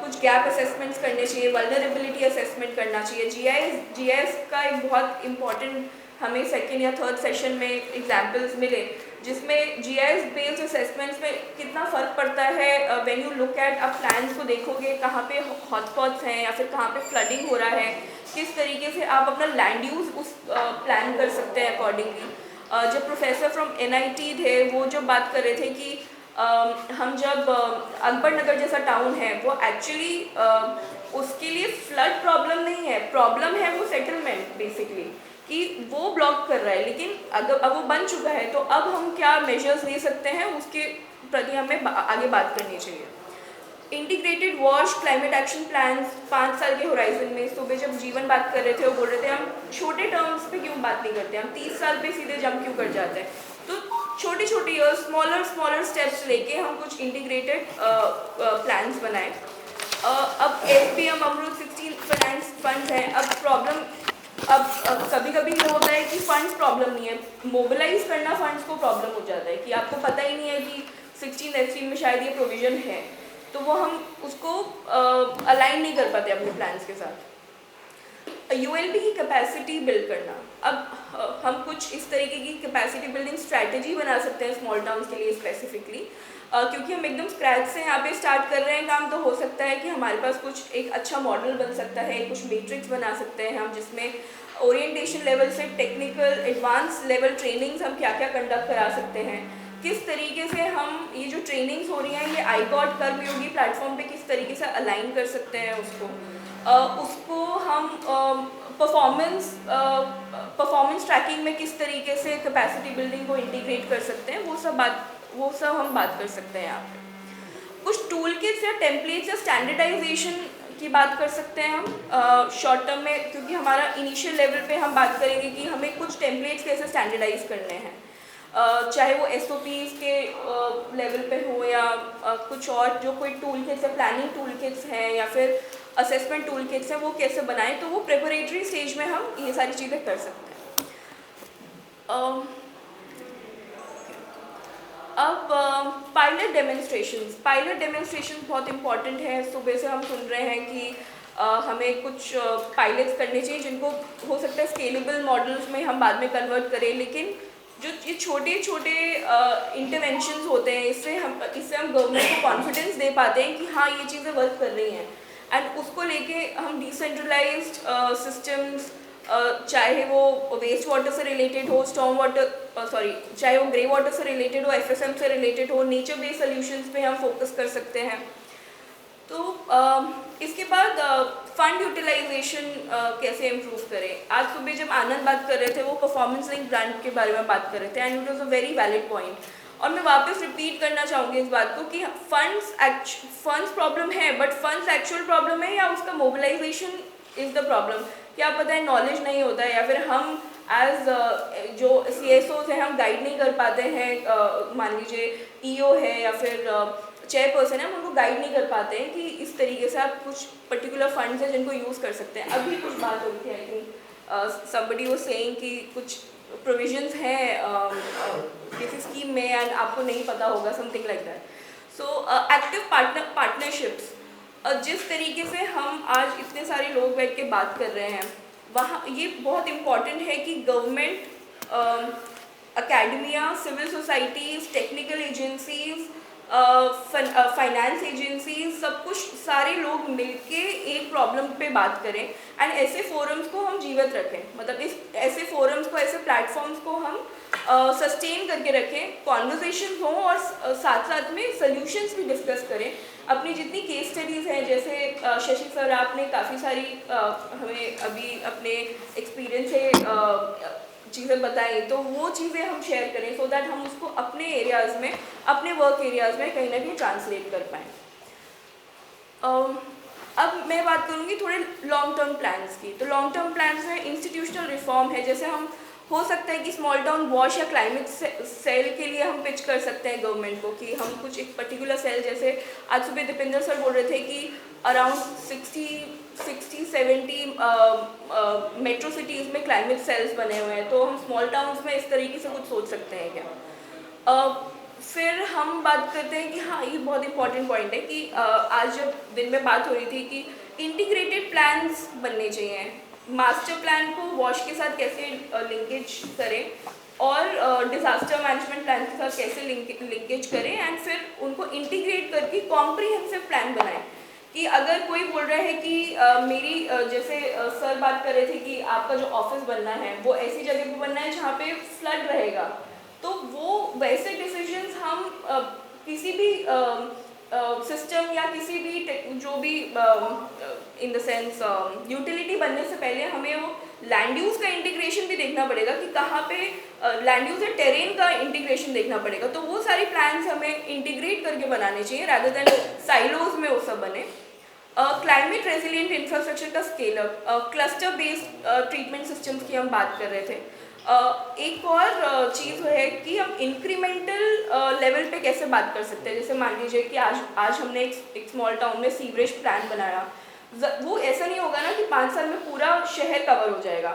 S16: कुछ गैप असेसमेंट्स करने चाहिए, वल्नरेबिलिटी असेसमेंट करना चाहिए। जीआईएस का एक बहुत इम्पॉर्टेंट हमें 2nd या 3rd सेशन में एग्जाम्पल्स मिले, जिसमें जीआईएस बेस्ड असेसमेंट्स में कितना फ़र्क पड़ता है। व्हेन यू लुक एट आप प्लान्स को देखोगे कहाँ पे हॉटस्पॉट्स हैं या फिर कहाँ पे फ्लडिंग हो रहा है, किस तरीके से आप अपना लैंड यूज़ उस प्लान कर सकते हैं अकॉर्डिंगली। जब प्रोफेसर फ्रॉम NIT थे वो जब बात कर रहे थे कि हम जब अकबर नगर जैसा टाउन है वो एक्चुअली उसके लिए फ्लड प्रॉब्लम नहीं है, प्रॉब्लम है वो सेटलमेंट बेसिकली, कि वो ब्लॉक कर रहा है। लेकिन अगर अब वो बन चुका है तो अब हम क्या मेजर्स ले सकते हैं उसके प्रति हमें आगे बात करनी चाहिए। Integrated wash climate action plans 5 साल के होराइजन में, सुबह जब जीवन बात कर रहे थे वो बोल रहे थे हम छोटे टर्म्स पे क्यों बात नहीं करते, हम 30 साल पे सीधे जंप क्यों कर जाते हैं। तो छोटी छोटी और स्मॉलर स्टेप्स लेके हम कुछ इंटीग्रेटेड प्लान्स बनाएं। अब SPM अमरूद 16 फाइनेंस फंड्स हैं। अब प्रॉब्लम कभी कभी ये होता है कि फंड्स प्रॉब्लम नहीं है, मोबिलाइज करना फंड्स को प्रॉब्लम हो जाता है कि आपको पता ही नहीं है कि 16 SPM में शायद ये प्रोविज़न है, तो वो हम उसको अलाइन नहीं कर पाते अपने प्लान्स के साथ। ULB की कैपेसिटी बिल्ड करना, अब हम कुछ इस तरीके की कैपेसिटी बिल्डिंग स्ट्रैटेजी बना सकते हैं स्मॉल टाउन्स के लिए स्पेसिफिकली, क्योंकि हम एकदम स्क्रैच से यहाँ पे स्टार्ट कर रहे हैं काम, तो हो सकता है कि हमारे पास कुछ एक अच्छा मॉडल बन सकता है, कुछ मैट्रिक्स बना सकते हैं हम, जिसमें ओरिएंटेशन लेवल से टेक्निकल एडवांस लेवल ट्रेनिंग्स हम क्या क्या कंडक्ट करा सकते हैं, किस तरीके से हम ये जो ट्रेनिंग्स हो रही हैं ये iGOT कर्मयोगी प्लेटफॉर्म पे किस तरीके से अलाइन कर सकते हैं उसको हम परफॉर्मेंस ट्रैकिंग में किस तरीके से कैपेसिटी बिल्डिंग को इंटीग्रेट कर सकते हैं, वो सब बात वो सब हम बात कर सकते हैं यहाँ पे। कुछ टूल किट्स या टेम्पलेट्स या स्टैंडर्डाइजेशन की बात कर सकते हैं हम शॉर्ट टर्म में, क्योंकि हमारा इनिशियल लेवल पे हम बात करेंगे कि हमें कुछ टेम्पलेट्स कैसे स्टैंडर्डाइज करने हैं, चाहे वो SOPs के लेवल पे हो या कुछ और जो कोई टूल किट्स है, प्लानिंग टूल किट्स हैं या फिर असेसमेंट टूल किट्स हैं, वो कैसे बनाएं, तो वो प्रिपरेटरी स्टेज में हम ये सारी चीज़ें कर सकते हैं। अब पायलट डेमोन्स्ट्रेशन बहुत इंपॉर्टेंट है। सुबह से हम सुन रहे हैं कि हमें कुछ पायलट्स करने चाहिए जिनको हो सकता है स्केलेबल मॉडल्स में हम बाद में कन्वर्ट करें, लेकिन जो ये छोटे छोटे इंटरवेंशंस होते हैं, इससे हम गवर्नमेंट को कॉन्फिडेंस दे पाते हैं कि हाँ ये चीज़ें वर्क कर रही हैं, एंड उसको लेके हम डिसेंट्रलाइज्ड सिस्टम्स, चाहे वो वेस्ट वाटर से रिलेटेड हो, चाहे वो ग्रे वाटर से रिलेटेड हो, FSM से रिलेटेड हो, नेचर बेस्ड सॉल्यूशंस पे हम फोकस कर सकते हैं। तो इसके बाद फंड यूटिलाइजेशन कैसे इम्प्रूव करें। आज सुबह जब आनंद बात कर रहे थे वो परफॉर्मेंस लिंक ग्रांट के बारे में बात कर रहे थे, and it was a very valid point, और मैं वापस रिपीट करना चाहूँगी इस बात को कि फंड्स प्रॉब्लम है, बट फंड्स एक्चुअल प्रॉब्लम है या उसका मोबिलाइजेशन इज़ द प्रॉब्लम। क्या पता है नॉलेज नहीं होता है, या फिर हम एज जो CSOs हैं हम गाइड नहीं कर पाते हैं, मान लीजिए EO है या फिर चेयरपर्सन है, हम उनको गाइड नहीं कर पाते हैं कि इस तरीके से आप कुछ पर्टिकुलर फंड्स हैं जिनको यूज़ कर सकते हैं। अभी कुछ बात हो रही थी, I think somebody was saying कि कुछ प्रोविजंस हैं किसी स्कीम में एंड आपको नहीं पता होगा, something like that. So active partnerships, जिस तरीके से हम आज इतने सारे लोग बैठ के बात कर रहे हैं, वहाँ ये बहुत इम्पॉर्टेंट है कि government, academia, civil societies, technical agencies, finance agencies, सब कुछ सारे लोग मिलके एक प्रॉब्लम पे बात करें, एंड ऐसे फोरम्स को हम जीवित रखें, मतलब इस ऐसे फोरम्स को, ऐसे प्लेटफॉर्म्स को हम सस्टेन करके रखें, कॉन्वर्जेशन हो और साथ साथ में सॉल्यूशंस भी डिस्कस करें। अपनी जितनी केस स्टडीज़ हैं, जैसे शशि सर आपने काफ़ी सारी हमें अभी अपने एक्सपीरियंस से चीज़ें बताई, तो वो चीज़ें हम शेयर करें सो दैट हम उसको अपने एरियाज़ में, अपने वर्क एरियाज़ में कहीं ना कहीं ट्रांसलेट कर पाएँ। अब मैं बात करूँगी थोड़े लॉन्ग टर्म प्लान्स की। तो लॉन्ग टर्म प्लान्स में इंस्टीट्यूशनल रिफॉर्म है, जैसे हम हो सकता है कि स्मॉल टाउन वॉश या क्लाइमेट सेल के लिए हम पिच कर सकते हैं गवर्नमेंट को कि हम कुछ एक पर्टिकुलर सेल, जैसे आज सुबह दीपेंद्र सर बोल रहे थे कि अराउंड 60-70 मेट्रो सिटीज़ में क्लाइमेट सेल्स बने हुए हैं, तो हम स्मॉल टाउन्स में इस तरीके से कुछ सोच सकते हैं क्या। फिर हम बात करते हैं कि हाँ ये बहुत इंपॉर्टेंट पॉइंट है कि आज जब दिन में बात हो रही थी कि इंटीग्रेटेड प्लान्स बनने चाहिए, मास्टर प्लान को वॉश के साथ कैसे लिंकेज करें और डिज़ास्टर मैनेजमेंट प्लान के साथ कैसे लिंकेज करें, एंड फिर उनको इंटीग्रेट करके कॉम्प्रिहेंसिव प्लान बनाएं। कि अगर कोई बोल रहा है कि मेरी जैसे सर बात कर रहे थे कि आपका जो ऑफिस बनना है वो ऐसी जगह पे बनना है जहाँ पे फ्लड रहेगा, तो वो वैसे डिसीजंस हम किसी भी सिस्टम या किसी भी जो भी इन द सेंस यूटिलिटी बनने से पहले हमें वो लैंड यूज़ का इंटीग्रेशन भी देखना पड़ेगा कि कहाँ पे लैंड यूज़ या टेरेन का इंटीग्रेशन देखना पड़ेगा। तो वो सारी प्लान्स हमें इंटीग्रेट करके बनाने चाहिए रादर देन साइलोज में वो सब बने। क्लाइमेट रेजिलिएंट इंफ्रास्ट्रक्चर का scale up, cluster based treatment systems की हम बात कर रहे थे। एक और चीज़ है कि हम इंक्रीमेंटल लेवल पे कैसे बात कर सकते हैं। जैसे मान लीजिए कि आज हमने एक स्मॉल टाउन में सीवरेज प्लान बनाया, वो ऐसा नहीं होगा ना कि 5 साल में पूरा शहर कवर हो जाएगा,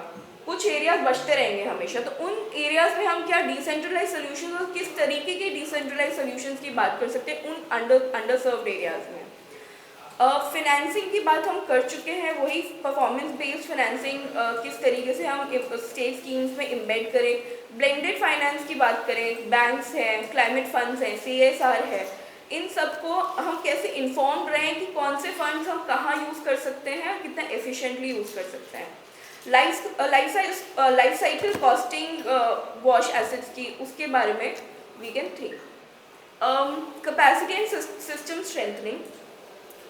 S16: कुछ एरियाज बचते रहेंगे हमेशा। तो उन एरियाज में हम क्या डिसेंट्रलाइज सोल्यूशन और किस तरीके के डिसेंट्रलाइज सोल्यूशंस की बात कर सकते हैं उन अंडर सर्व्ड एरियाज में। फिनेंसिंग की बात हम कर चुके हैं, वही परफॉर्मेंस बेस्ड फाइनेंसिंग किस तरीके से हम स्टेट स्कीम्स में एम्बेड करें, ब्लेंडेड फाइनेंस की बात करें, बैंक्स हैं, क्लाइमेट फंड्स हैं, CSR है, इन सबको हम कैसे इन्फॉर्म्ड रहें कि कौन से फंड्स हम कहाँ यूज़ कर सकते हैं और कितना एफिशिएंटली यूज़ कर सकते हैं। लाइफ साइकिल कॉस्टिंग वॉश एसेट्स की, उसके बारे में we can think. Capacity and system strengthening,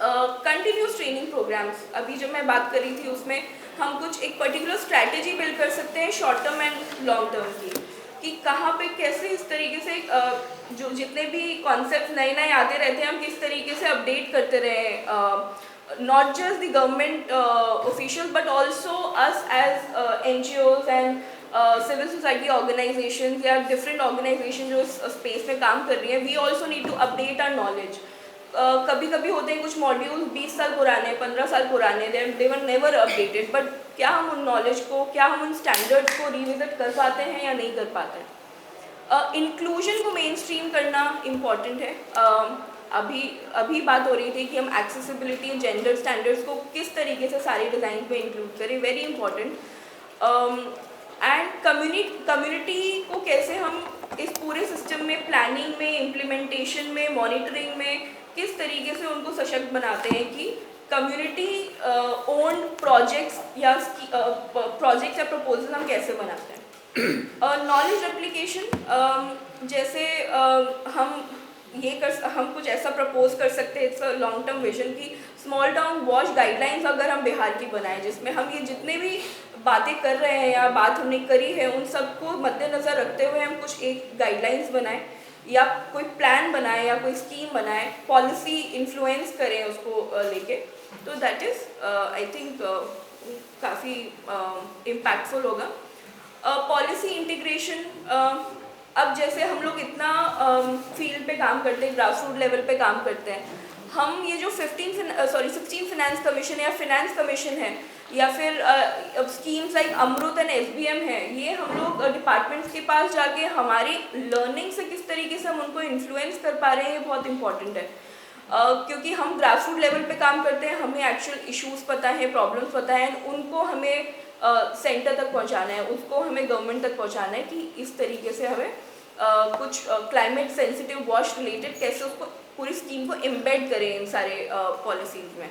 S16: continuous training programmes, अभी जब मैं बात कर रही थी उसमें हम कुछ एक पर्टिकुलर स्ट्रैटेजी बिल्ड कर सकते हैं short term and long term की, कि कहाँ पे कैसे इस तरीके से जो जितने भी कॉन्सेप्ट नए नए आते रहते हैं हम किस तरीके से अपडेट करते रहे, not just the government official but also us as NGOs and civil society organization या डिफरेंट ऑर्गेनाइजेशन जो इस स्पेस में काम कर रही हैं, we also need to update our knowledge. कभी कभी होते हैं कुछ मॉड्यूल 20 साल पुराने, 15 साल पुराने, दे वर नेवर अपडेटेड, बट क्या हम उन नॉलेज को, क्या हम उन स्टैंडर्ड्स को रिविजिट कर पाते हैं या नहीं कर पाते हैं। इंक्लूजन को मेन स्ट्रीम करना इम्पॉर्टेंट है। अभी बात हो रही थी कि हम एक्सेसिबिलिटी एंड जेंडर स्टैंडर्ड्स को किस तरीके से सारे डिज़ाइन में इंक्लूड करें, वेरी इंपॉर्टेंट। एंड कम्युनिटी को कैसे हम इस पूरे सिस्टम में, प्लानिंग में, इम्प्लीमेंटेशन में, मॉनिटरिंग में किस तरीके से उनको सशक्त बनाते हैं कि कम्युनिटी ओन्ड प्रोजेक्ट्स या प्रपोजल हम कैसे बनाते हैं। नॉलेज रेप्लिकेशन, जैसे हम कुछ ऐसा प्रपोज कर सकते हैं, it's a long term vision की स्मॉल टाउन वॉश गाइडलाइंस अगर हम बिहार की बनाएं, जिसमें हम ये जितने भी बातें कर रहे हैं या बात हमने करी है उन सबको मद्देनज़र रखते हुए हम कुछ एक गाइडलाइंस बनाएं या कोई प्लान बनाएं या कोई स्कीम बनाएं, पॉलिसी इन्फ्लुएंस करें उसको लेके, तो दैट इज़ आई थिंक काफ़ी इम्पैक्टफुल होगा। पॉलिसी इंटीग्रेशन, अब जैसे हम लोग इतना फील्ड पे काम करते हैं, ग्रास रूट लेवल पे काम करते हैं, हम ये जो 16 फिनेंस कमीशन या फिनेंस कमीशन है या फिर schemes like AMRUT and SBM है, ये हम लोग डिपार्टमेंट्स के पास जाके हमारी लर्निंग से किस तरीके से हम उनको इन्फ्लुएंस कर पा रहे हैं, ये बहुत इंपॉर्टेंट है। क्योंकि हम ग्रास रूट लेवल पे काम करते हैं, हमें एक्चुअल इश्यूज पता है, प्रॉब्लम्स पता है, उनको हमें सेंटर तक पहुंचाना है, उसको हमें गवर्नमेंट तक पहुंचाना है कि इस तरीके से हमें कुछ क्लाइमेट सेंसिटिव वॉश रिलेटेड कैसे उसको पूरी स्कीम को एम्बेड करें इन सारे पॉलिसीज में।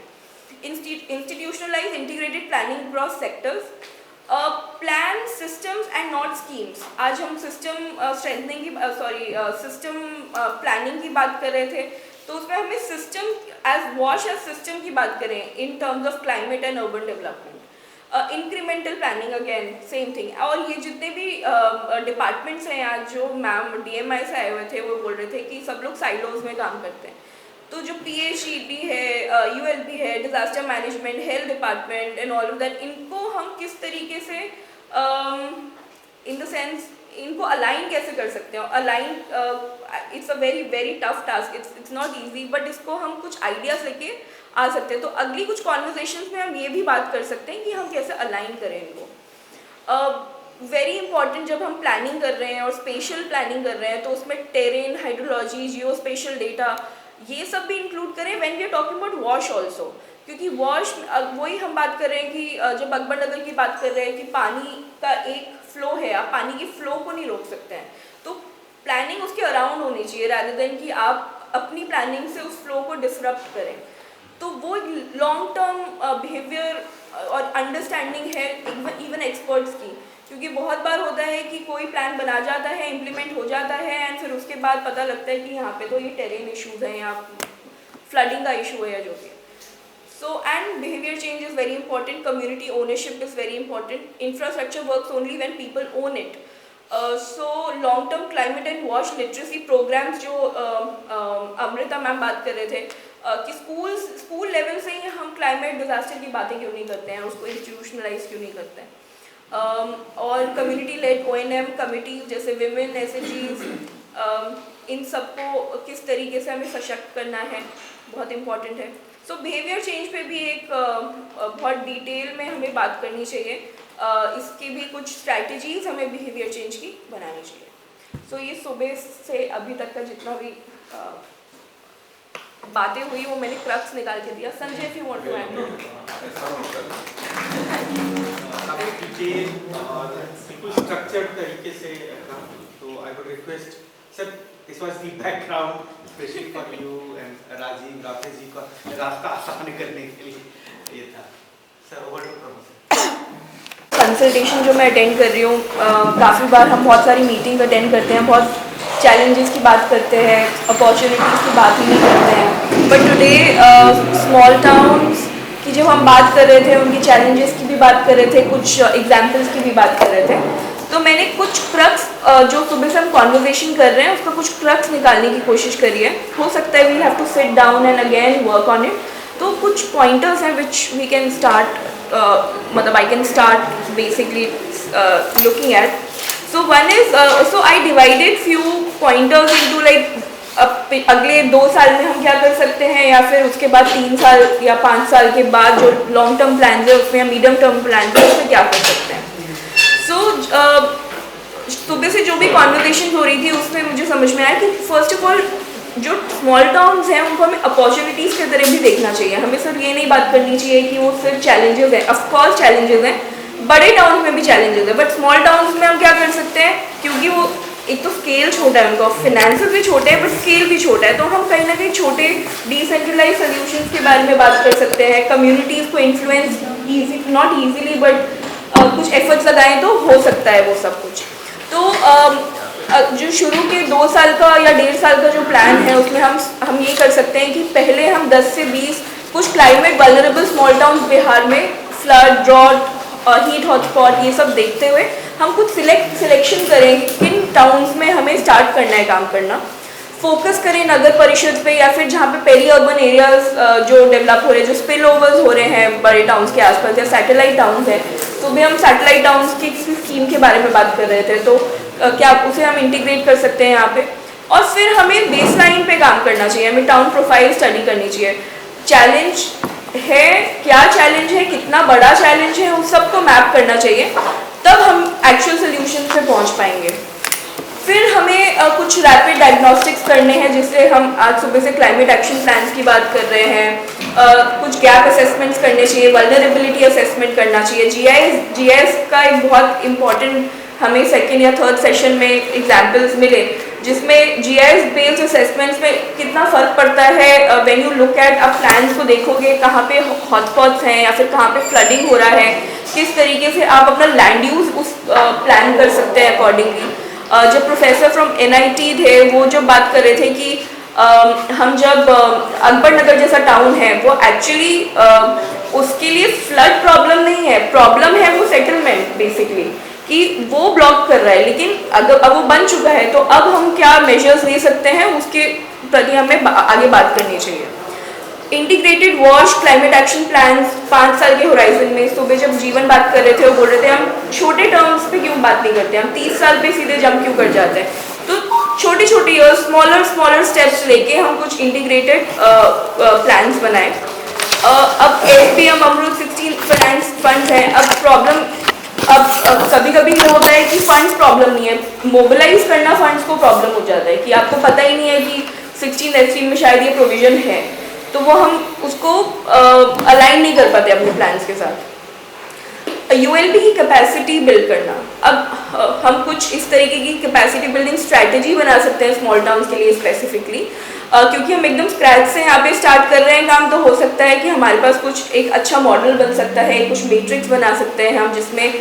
S16: Institutionalize integrated planning across sectors, plan systems and not schemes. आज हम सिस्टम स्ट्रेंथनिंग की सिस्टम प्लानिंग की बात कर रहे थे, तो उसमें हमें सिस्टम एज वॉश एज सिस्टम की बात करें in terms of climate and urban development. Incremental planning again same thing. और ये जितने भी डिपार्टमेंट्स हैं आज, जो मैम DMI से आए हुए थे वो बोल रहे थे कि सब लोग साइलोज में काम करते हैं, तो जो PHEB है, ULB है, disaster management, health department and all of that, इनको हम किस तरीके से इन द सेंस इनको अलाइन कैसे कर सकते हैं। Align it's a very very tough task, it's not easy, but इसको हम कुछ आइडियाज लेके आ सकते हैं। तो अगली कुछ कॉन्वर्सेशंस में हम ये भी बात कर सकते हैं कि हम कैसे अलाइन करें इनको। वेरी इंपॉर्टेंट, जब हम प्लानिंग कर रहे हैं और स्पेशल प्लानिंग कर रहे हैं, तो उसमें terrain, hydrology, geospatial data, ये सब भी इंक्लूड करें when we are talking about वॉश ऑल्सो। क्योंकि वॉश, वही हम बात कर रहे हैं कि जब अकबर नगर की बात कर रहे हैं कि पानी का एक फ्लो है, आप पानी की फ्लो को नहीं रोक सकते हैं, तो प्लानिंग उसके अराउंड होनी चाहिए रादर देन कि आप अपनी प्लानिंग से उस फ्लो को डिसरप्ट करें। तो वो लॉन्ग टर्म बिहेवियर और अंडरस्टैंडिंग है इवन एक्सपर्ट्स की, क्योंकि बहुत बार होता है कि कोई प्लान बना जाता है, इम्प्लीमेंट हो जाता है, एंड फिर उसके बाद पता लगता है कि यहाँ पे तो ये टेरेन इश्यूज हैं या फ्लडिंग का इशू है या जो भी। So, and behavior change is very important, community ownership is very important, infrastructure works only when people own it. So, long term climate and wash literacy programs जो अमृता मैम बात कर रहे थे कि स्कूल लेवल से ही हम क्लाइमेट डिजास्टर की बातें क्यों नहीं करते हैं, उसको इंस्टीट्यूशनलाइज क्यों नहीं करते हैं। और कम्युनिटी लेड ONM कमिटी जैसे विमेन, SHGs, इन सबको किस तरीके से हमें सशक्त करना है, बहुत इम्पॉर्टेंट है। सो बिहेवियर चेंज पे भी एक बहुत डिटेल में हमें बात करनी चाहिए, इसकी भी कुछ स्ट्रैटेजीज हमें बिहेवियर चेंज की बनानी चाहिए। सो ये सुबह से अभी तक का जितना भी बातें हुई वो मैंने क्रक्स निकाल के दिया। Sanjay, if you want to add.
S15: बिल्कुल स्ट्रक्चर्ड तरीके से, तो I would request sir, this was the background specially for you and Rajiv, Rakesh ji का रास्ता आसान करने के लिए ये था। Sir, over to professor.
S16: Consultation जो मैं अटेंड कर रही हूँ, काफ़ी बार हम बहुत सारी मीटिंग अटेंड करते हैं, बहुत चैलेंजेस की बात करते हैं, अपॉर्चुनिटीज़ की बात ही नहीं करते हैं। बट टुडे स्मॉल टाउन्स की जब हम बात कर रहे थे, उनकी चैलेंजेस की भी बात कर रहे थे, कुछ एग्जाम्पल्स की भी बात कर रहे थे, तो मैंने कुछ क्रक्स जो सुबह से हम कॉन्वर्जेशन कर रहे हैं उसका कुछ क्रक्स निकालने की कोशिश करी है. हो सकता है we have to sit down and again work on it. तो कुछ पॉइंटर्स हैं विच वी कैन स्टार्ट, मतलब I can start basically looking at. So one is, so I divided few pointers into like अगले 2 साल में हम क्या कर सकते हैं, या फिर उसके बाद 3 साल या 5 साल के बाद जो लॉन्ग टर्म प्लान है उसमें, या मीडियम टर्म प्लान है उसमें क्या कर सकते हैं. सो सुबह से जो भी कॉन्वर्जेशन हो रही थी उसमें मुझे समझ में आया कि फर्स्ट ऑफ ऑल जो स्मॉल टाउन्स हैं उनको हमें अपॉर्चुनिटीज़ की तरह भी देखना चाहिए. हमें सिर्फ ये नहीं बात करनी चाहिए कि वो सिर्फ चैलेंजेस हैं. ऑफकोर्स चैलेंजेस हैं, बड़े टाउन्स में भी चैलेंजेस हैं, बट स्मॉल टाउन्स में हम क्या कर सकते हैं, क्योंकि वो एक तो स्केल छोटा है, उनका फिनेंसेस भी छोटे हैं बट स्केल भी छोटा है, तो हम कहीं ना कहीं छोटे डिसेंट्रलाइज सोल्यूशंस के बारे में बात कर सकते हैं. कम्युनिटीज़ को इन्फ्लुएंस नॉट ईजीली बट कुछ एफर्ट्स लगाएं तो हो सकता है वो सब कुछ. तो जो शुरू के 2 साल का या 1.5 साल का जो प्लान है उसमें हम ये कर सकते हैं कि पहले हम 10 से 20 कुछ climate vulnerable small towns Bihar में, फ्लड, ड्रॉट, हीट हॉटस्पॉट, ये सब देखते हुए हम कुछ सिलेक्शन करें किन टाउन्स में हमें स्टार्ट करना है काम करना. फोकस करें नगर परिषद पे, या फिर जहाँ पे पेरी अर्बन एरियाज जो डेवलप हो रहे हैं, जो स्पिल ओवर्स हो रहे हैं बड़े टाउन्स के आसपास, या सैटेलाइट टाउन्स हैं. तो भी हम सैटेलाइट टाउन्स की स्कीम के बारे में बात कर रहे थे, तो क्या उसे हम इंटीग्रेट कर सकते हैं यहाँ पे. और फिर हमें बेसलाइन पे काम करना चाहिए, हमें टाउन प्रोफाइल स्टडी करनी चाहिए. चैलेंज है, क्या चैलेंज है, कितना बड़ा चैलेंज है, उस सब को मैप करना चाहिए, तब हम एक्चुअल सोल्यूशन पे पहुँच पाएंगे. फिर हमें कुछ रैपिड डायग्नोस्टिक्स करने हैं, जिससे हम आज सुबह से क्लाइमेट एक्शन प्लान्स की बात कर रहे हैं. कुछ गैप असेसमेंट्स करने चाहिए, वल्नरेबिलिटी असेसमेंट करना चाहिए. जीआईएस का एक बहुत इंपॉर्टेंट हमें 2nd या 3rd सेशन में एग्जाम्पल्स मिले, जिसमें जीआईएस बेस्ड असेसमेंट्स में कितना फ़र्क पड़ता है. व्हेन यू लुक एट आप प्लान्स को देखोगे कहाँ पे हॉटस्पॉट्स हैं या फिर कहाँ पे फ्लडिंग हो रहा है, किस तरीके से आप अपना लैंड यूज़ उस प्लान कर सकते हैं अकॉर्डिंगली. जब प्रोफेसर फ्रॉम NIT थे वो जब बात कर रहे थे कि हम जब अनपढ़ नगर जैसा टाउन है वो एक्चुअली उसके लिए फ्लड प्रॉब्लम नहीं है, प्रॉब्लम है वो सेटलमेंट बेसिकली, कि वो ब्लॉक कर रहा है. लेकिन अगर अब वो बन चुका है तो अब हम क्या मेजर्स ले सकते हैं उसके प्रति हमें आगे बात करनी चाहिए. Integrated wash climate action plans 5 साल के होराइजन में. सुबह जब जीवन बात कर रहे थे वो बोल रहे थे हम छोटे टर्म्स पे क्यों बात नहीं करते, हम 30 साल पे सीधे जंप क्यों कर जाते हैं. तो छोटे छोटे स्मॉलर स्टेप्स लेके हम कुछ इंटीग्रेटेड प्लान्स बनाएं. अब SPM अमरूद 16 फाइनेंस फंड है. अब प्रॉब्लम कभी कभी ये होता है कि फंड्स प्रॉब्लम नहीं है, मोबिलाइज करना फंड्स को प्रॉब्लम हो जाता है कि आपको पता ही नहीं है कि 16 SPM में शायद ये प्रोविजन है, तो वो हम उसको अलाइन नहीं कर पाते अपने प्लान्स के साथ. ULB की कैपेसिटी बिल्ड करना. अब हम कुछ इस तरीके की कैपेसिटी बिल्डिंग स्ट्रैटेजी बना सकते हैं स्मॉल टाउन्स के लिए स्पेसिफिकली, क्योंकि हम एकदम स्क्रैच से यहाँ पे स्टार्ट कर रहे हैं काम, तो हो सकता है कि हमारे पास कुछ एक अच्छा मॉडल बन सकता है, कुछ मैट्रिक्स बना सकते हैं हम, जिसमें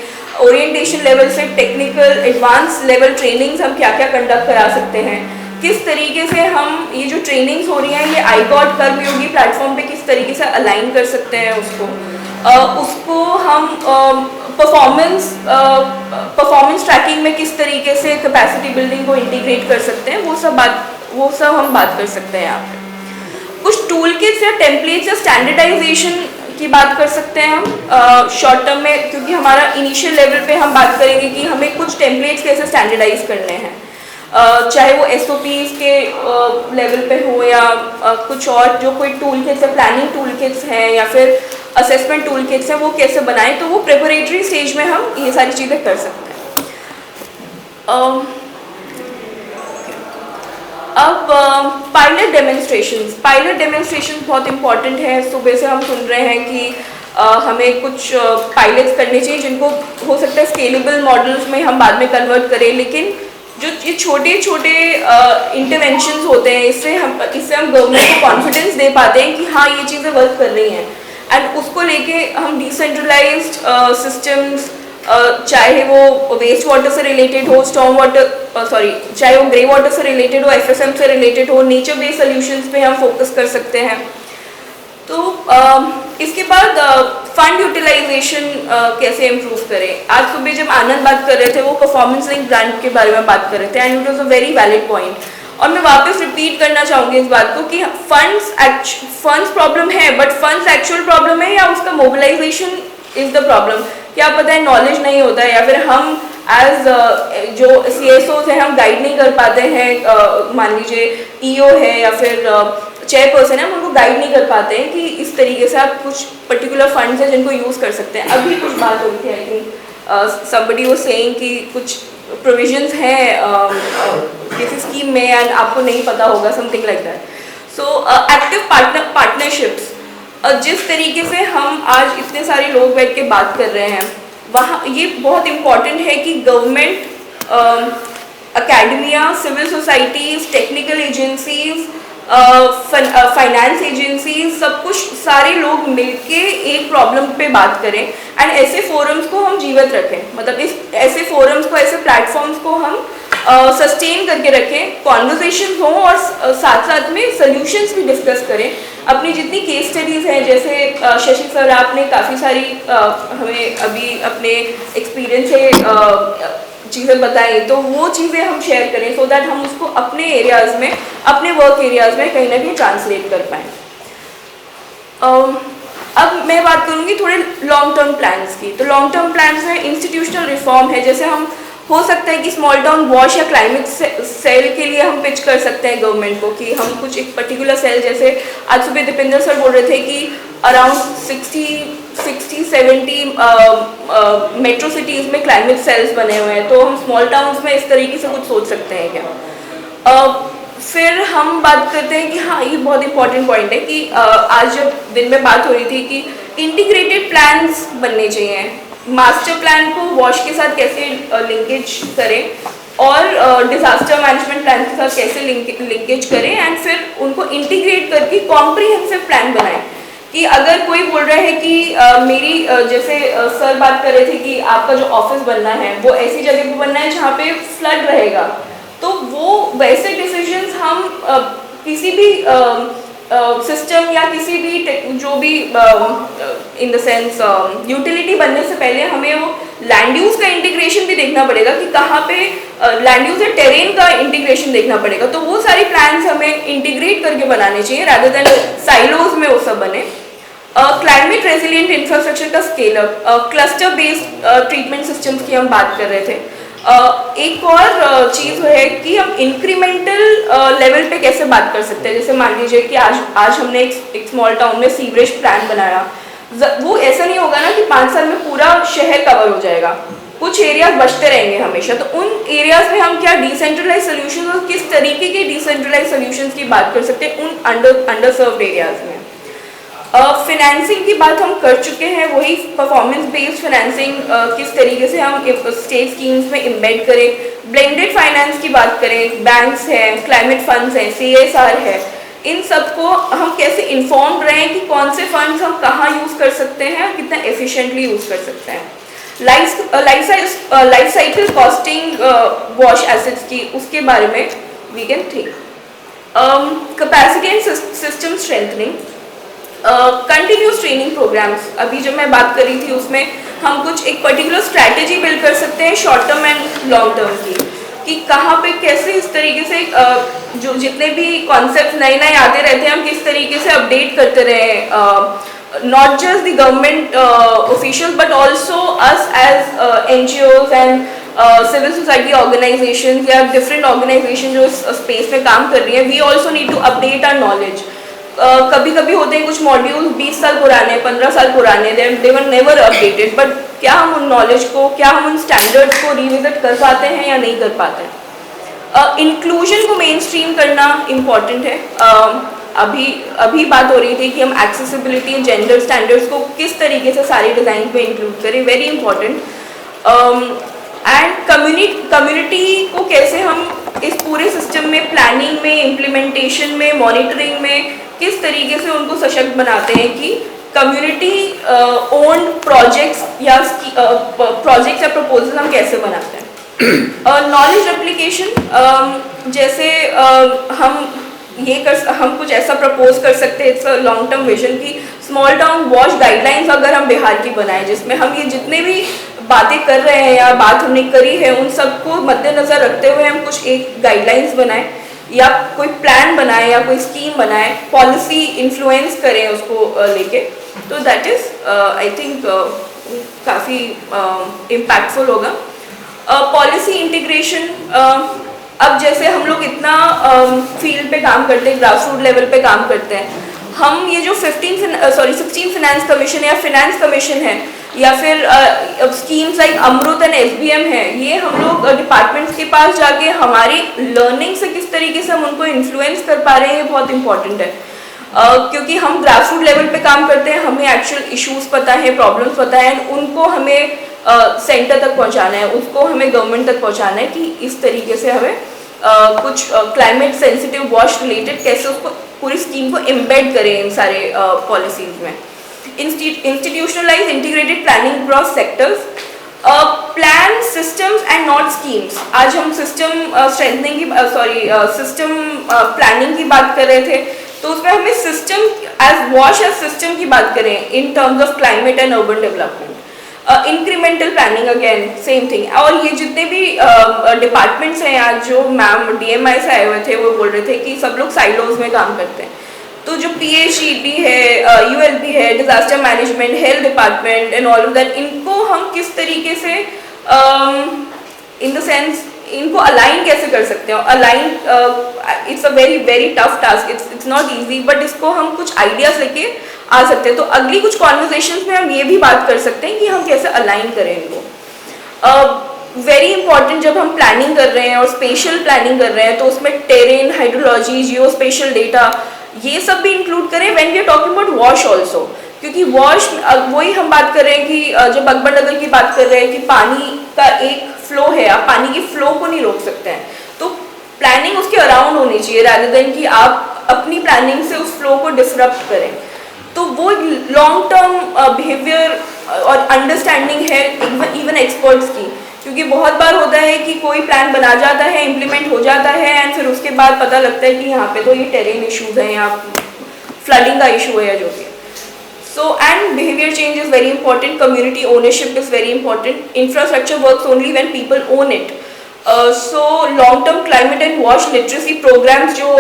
S16: ओरिएंटेशन लेवल से टेक्निकल एडवांस लेवल ट्रेनिंग्स हम क्या क्या कंडक्ट करा सकते हैं, किस तरीके से हम ये जो ट्रेनिंग्स हो रही हैं ये ICOT कर्मयोगी प्लेटफॉर्म पे किस तरीके से अलाइन कर सकते हैं उसको हम परफॉर्मेंस ट्रैकिंग में किस तरीके से कैपेसिटी बिल्डिंग को इंटीग्रेट कर सकते हैं, वो सब हम बात कर सकते हैं यहाँ पे. कुछ टूल किट्स या टेम्पलेट्स या स्टैंडर्डाइजेशन की बात कर सकते हैं हम शॉर्ट टर्म में, क्योंकि हमारा इनिशियल लेवल पे हम बात करेंगे कि हमें कुछ टेम्पलेट्स कैसे स्टैंडर्डाइज करने हैं, चाहे वो SOPs के लेवल पे हो या कुछ और जो कोई टूल किट्स है, प्लानिंग टूल किट्स हैं या फिर असेसमेंट टूल किट्स हैं, वो कैसे बनाएं, तो वो प्रिपरेटरी स्टेज में हम ये सारी चीज़ें कर सकते हैं. अब पायलट डेमोन्स्ट्रेशन बहुत इंपॉर्टेंट है. सुबह से हम सुन रहे हैं कि हमें कुछ पायलट्स करने चाहिए जिनको हो सकता है स्केलेबल मॉडल्स में हम बाद में कन्वर्ट करें, लेकिन जो ये छोटे छोटे इंटरवेंशंस होते हैं इससे हम गवर्नमेंट को कॉन्फिडेंस दे पाते हैं कि हाँ ये चीज़ें वर्क कर रही हैं, एंड उसको लेके हम डिसेंट्रलाइज्ड सिस्टम्स, चाहे वो वेस्ट वाटर से रिलेटेड हो, चाहे वो ग्रे वाटर से रिलेटेड हो, FSM से रिलेटेड हो, नेचर बेस्ड सोल्यूशंस पे हम फोकस कर सकते हैं. तो इसके बाद फंड यूटिलाइजेशन कैसे इम्प्रूव करें। आज सुबह जब आनंद बात कर रहे थे वो परफॉर्मेंस लिंक ग्रांट के बारे में बात कर रहे थे and it was a very valid point, और मैं वापस रिपीट करना चाहूँगी इस बात को कि फंड्स प्रॉब्लम है, बट फंड्स एक्चुअल प्रॉब्लम है या उसका मोबिलाइजेशन इज द प्रॉब्लम। क्या पता है नॉलेज नहीं होता है, या फिर हम एज जो CSOs हैं हम गाइड नहीं कर पाते हैं, मान लीजिए EO है या फिर चेयरपर्सन है, हम उनको गाइड नहीं कर पाते हैं कि इस तरीके से आप कुछ पर्टिकुलर फंड्स हैं जिनको यूज़ कर सकते हैं। अभी कुछ बात हो रही थी, I think somebody was saying कि कुछ प्रोविजंस हैं किसी स्कीम में एंड आपको नहीं पता होगा, something like that. So active partnerships, जिस तरीके से हम आज इतने सारे लोग बैठ के बात कर रहे हैं, वहाँ ये बहुत इम्पॉर्टेंट है कि government, academia, civil societies, technical agencies, finance agencies, सब कुछ सारे लोग मिलके एक प्रॉब्लम पे बात करें एंड ऐसे फोरम्स को हम जीवित रखें। मतलब इस ऐसे फोरम्स को, ऐसे प्लेटफॉर्म्स को हम सस्टेन करके रखें, कॉन्वर्सेशन हो और साथ साथ में सॉल्यूशंस भी डिस्कस करें। अपनी जितनी केस स्टडीज़ हैं, जैसे शशि सर आपने काफ़ी सारी हमें अभी अपने एक्सपीरियंस से चीज़ें बताई, तो वो चीज़ें हम शेयर करें सो दैट हम उसको अपने एरियाज़ में, अपने वर्क एरियाज़ में कहीं ना कहीं ट्रांसलेट कर पाएँ। अब मैं बात करूँगी थोड़े लॉन्ग टर्म प्लान्स की। तो लॉन्ग टर्म प्लान्स में इंस्टीट्यूशनल रिफॉर्म है, जैसे हम हो सकता है कि स्मॉल टाउन वॉश या क्लाइमेट सेल के लिए हम पिच कर सकते हैं गवर्नमेंट को कि हम कुछ एक पर्टिकुलर सेल, जैसे आज सुबह दीपेंद्र सर बोल रहे थे कि अराउंड 60-70 मेट्रो सिटीज़ में क्लाइमेट सेल्स बने हुए हैं, तो हम स्मॉल टाउन्स में इस तरीके से कुछ सोच सकते हैं क्या। फिर हम बात करते हैं कि हाँ, ये बहुत इंपॉर्टेंट पॉइंट है कि आज जब दिन में बात हो रही थी कि इंटीग्रेटेड प्लान्स बनने चाहिए, मास्टर प्लान को वॉश के साथ कैसे लिंकेज करें और डिजास्टर मैनेजमेंट प्लान के साथ कैसे लिंकेज करें एंड फिर उनको इंटीग्रेट करके कॉम्प्रिहेंसिव प्लान बनाएं। कि अगर कोई बोल रहा है कि मेरी जैसे सर बात कर रहे थे कि आपका जो ऑफिस बनना है वो ऐसी जगह पे बनना है जहाँ पे फ्लड रहेगा, तो वो वैसे डिसीजंस हम किसी भी सिस्टम या किसी भी जो भी इन द सेंस यूटिलिटी बनने से पहले हमें वो लैंड यूज का इंटीग्रेशन भी देखना पड़ेगा कि कहाँ पे लैंड यूज या टेरेन का इंटीग्रेशन देखना पड़ेगा। तो वो सारी प्लान्स हमें इंटीग्रेट करके बनाने चाहिए रादर देन साइलोज में वो सब बने। क्लाइमेट रेजिलिएंट इंफ्रास्ट्रक्चर का scale up, cluster based treatment systems की हम बात कर रहे थे। एक और चीज़ है कि हम इंक्रीमेंटल लेवल पे कैसे बात कर सकते हैं। जैसे मान लीजिए कि आज हमने एक स्मॉल टाउन में सीवरेज प्लान बनाया, वो ऐसा नहीं होगा ना कि 5 साल में पूरा शहर कवर हो जाएगा, कुछ एरियाज बचते रहेंगे हमेशा। तो उन एरियाज में हम क्या डिसेंट्रलाइज सोल्यूशन और किस तरीके के डिसेंट्रलाइज सोल्यूशंस की बात कर सकते हैं उन अंडर सर्व्ड एरियाज में। फिनेंसिंग की बात हम कर चुके हैं, वही परफॉर्मेंस बेस्ड फिनेंसिंग किस तरीके से हम स्टेट स्कीम्स में इम्बेड करें। ब्लेंडेड फाइनेंस की बात करें, बैंक्स हैं, क्लाइमेट फंड्स हैं, CSR है, इन सबको हम कैसे इन्फॉर्म्ड रहें कि कौन से फंड्स हम कहाँ यूज़ कर सकते हैं और कितना एफिशिएंटली यूज़ कर सकते हैं। लाइफ साइकिल कॉस्टिंग वॉश एसेट्स की, उसके बारे में we can think. Capacity and system strengthening, continuous training programmes, अभी जब मैं बात कर रही थी उसमें हम कुछ एक पर्टिकुलर स्ट्रैटेजी बिल्ड कर सकते हैं short term and long term की, कि कहाँ पे कैसे इस तरीके से जो जितने भी कॉन्सेप्ट नए नए आते रहते हैं हम किस तरीके से अपडेट करते रहे, not just the government official but also us as NGOs and civil society organization या डिफरेंट ऑर्गेनाइजेशन जो इस स्पेस में काम कर रही हैं, we also need to update our knowledge. कभी कभी होते हैं कुछ मॉड्यूल 20 साल पुराने, 15 साल पुराने, दे वर नेवर अपडेटेड, बट क्या हम उन नॉलेज को, क्या हम उन स्टैंडर्ड्स को रिविजिट कर पाते हैं या नहीं कर पाते हैं। इंक्लूजन को मेन स्ट्रीम करना इम्पॉर्टेंट है। अभी बात हो रही थी कि हम एक्सेसिबिलिटी, जेंडर स्टैंडर्ड्स को किस तरीके से सारे डिज़ाइन में इंक्लूड करें, वेरी इंपॉर्टेंट। एंड कम्युनिटी को कैसे हम इस पूरे सिस्टम में, प्लानिंग में, इम्प्लीमेंटेशन में, मॉनिटरिंग में किस तरीके से उनको सशक्त बनाते हैं कि कम्युनिटी ओन्ड प्रोजेक्ट्स या प्रपोजल हम कैसे बनाते हैं। नॉलेज रेप्लिकेशन, जैसे हम हम कुछ ऐसा प्रपोज कर सकते हैं, it's a long term vision की स्मॉल टाउन वॉश गाइडलाइंस अगर हम बिहार की बनाएं, जिसमें हम ये जितने भी बातें कर रहे हैं या बात हमने करी है उन सबको मद्देनजर रखते हुए हम कुछ एक गाइडलाइंस बनाएं या कोई प्लान बनाएं या कोई स्कीम बनाएं, पॉलिसी इन्फ्लुएंस करें उसको लेके, तो दैट इज आई थिंक काफ़ी इम्पैक्टफुल होगा। पॉलिसी इंटीग्रेशन, अब जैसे हम लोग इतना फील्ड पे काम करते हैं, ग्रास रूट लेवल पे काम करते हैं, हम ये जो 16 फाइनेंस कमीशन या फाइनेंस कमीशन है या फिर schemes like AMRUT and SBM है, ये हम लोग डिपार्टमेंट्स के पास जाके हमारी लर्निंग से किस तरीके से हम उनको इन्फ्लुएंस कर पा रहे हैं, ये बहुत इंपॉर्टेंट है। क्योंकि हम ग्रास रूट लेवल पे काम करते हैं, हमें एक्चुअल इश्यूज पता है, प्रॉब्लम्स पता है, उनको हमें सेंटर तक पहुंचाना है, उसको हमें गवर्नमेंट तक पहुंचाना है कि इस तरीके से हमें कुछ क्लाइमेट सेंसिटिव वॉश रिलेटेड कैसे उसको पूरी स्कीम को एम्बेड करें इन सारे पॉलिसीज में। Institutionalize integrated planning across sectors, plan systems and not schemes. आज हम सिस्टम स्ट्रेंथनिंग की सिस्टम प्लानिंग की बात कर रहे थे, तो उसमें हमें सिस्टम एज वॉश एज सिस्टम की बात करें in terms of climate and urban development. Incremental planning again same thing. और ये जितने भी डिपार्टमेंट्स हैं आज, जो मैम DMI से आए हुए थे वो बोल रहे थे कि सब लोग साइलोज में काम करते हैं, तो जो PHED है, ULB है, disaster management, health department and all of that, इनको हम किस तरीके से इन द सेंस इनको अलाइन कैसे कर सकते हैं। Align it's a very very tough task, it's not easy, but इसको हम कुछ आइडियाज लेके आ सकते हैं। तो अगली कुछ कॉन्वर्सेशंस में हम ये भी बात कर सकते हैं कि हम कैसे अलाइन करें इनको। वेरी इंपॉर्टेंट, जब हम प्लानिंग कर रहे हैं और स्पेशल प्लानिंग कर रहे हैं, तो उसमें terrain, hydrology, geospatial data, ये सब भी इंक्लूड करें when we are talking about वॉश ऑल्सो। क्योंकि वॉश, वही हम बात कर रहे हैं कि जब अकबर नगर की बात कर रहे हैं कि पानी का एक फ्लो है, आप पानी की फ्लो को नहीं रोक सकते हैं, तो प्लानिंग उसके अराउंड होनी चाहिए रादर देन कि आप अपनी प्लानिंग से उस फ्लो को डिसरप्ट करें। तो वो लॉन्ग टर्म बिहेवियर और अंडरस्टैंडिंग है इवन एक्सपर्ट्स की, क्योंकि बहुत बार होता है कि कोई प्लान बना जाता है, इम्प्लीमेंट हो जाता है, एंड फिर उसके बाद पता लगता है कि यहाँ पे तो ये टेरेन इश्यूज हैं या फ्लडिंग का इशू है या जो भी। So, and behavior change is very important, community ownership is very important, infrastructure works only when people own it. So, long term climate and wash literacy programs जो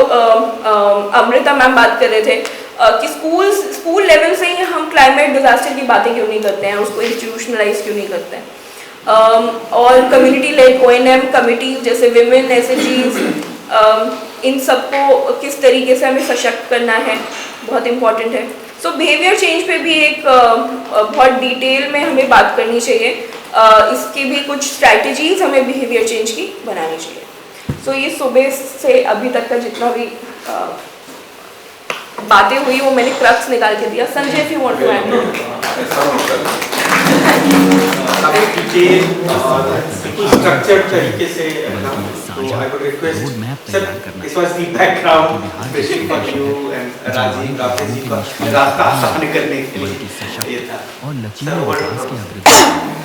S16: अमृता मैम बात कर रहे थे कि स्कूल लेवल से ही हम क्लाइमेट डिजास्टर की बातें क्यों नहीं करते हैं, उसको इंस्टीट्यूशनलाइज क्यों नहीं करते हैं। और कम्युनिटी लेड ONM कमिटी जैसे विमेन SHGs, इन सबको किस तरीके से हमें सशक्त करना है, बहुत इम्पॉर्टेंट है। सो बिहेवियर चेंज पे भी एक बहुत डिटेल में हमें बात करनी चाहिए, इसकी भी कुछ स्ट्रैटेजीज हमें बिहेवियर चेंज की बनानी चाहिए। सो ये सुबह से अभी तक का जितना भी बातें हुई वो मैंने क्रक्स निकाल के दिया। Sanjay, if you want to add.
S13: Structured तरीके से, तो I would request sir, this was the background specially for you and Rajiv Rakesh ji का रास्ता आसान करने के लिए ये था।
S1: और लचीले विकास के अग्रगति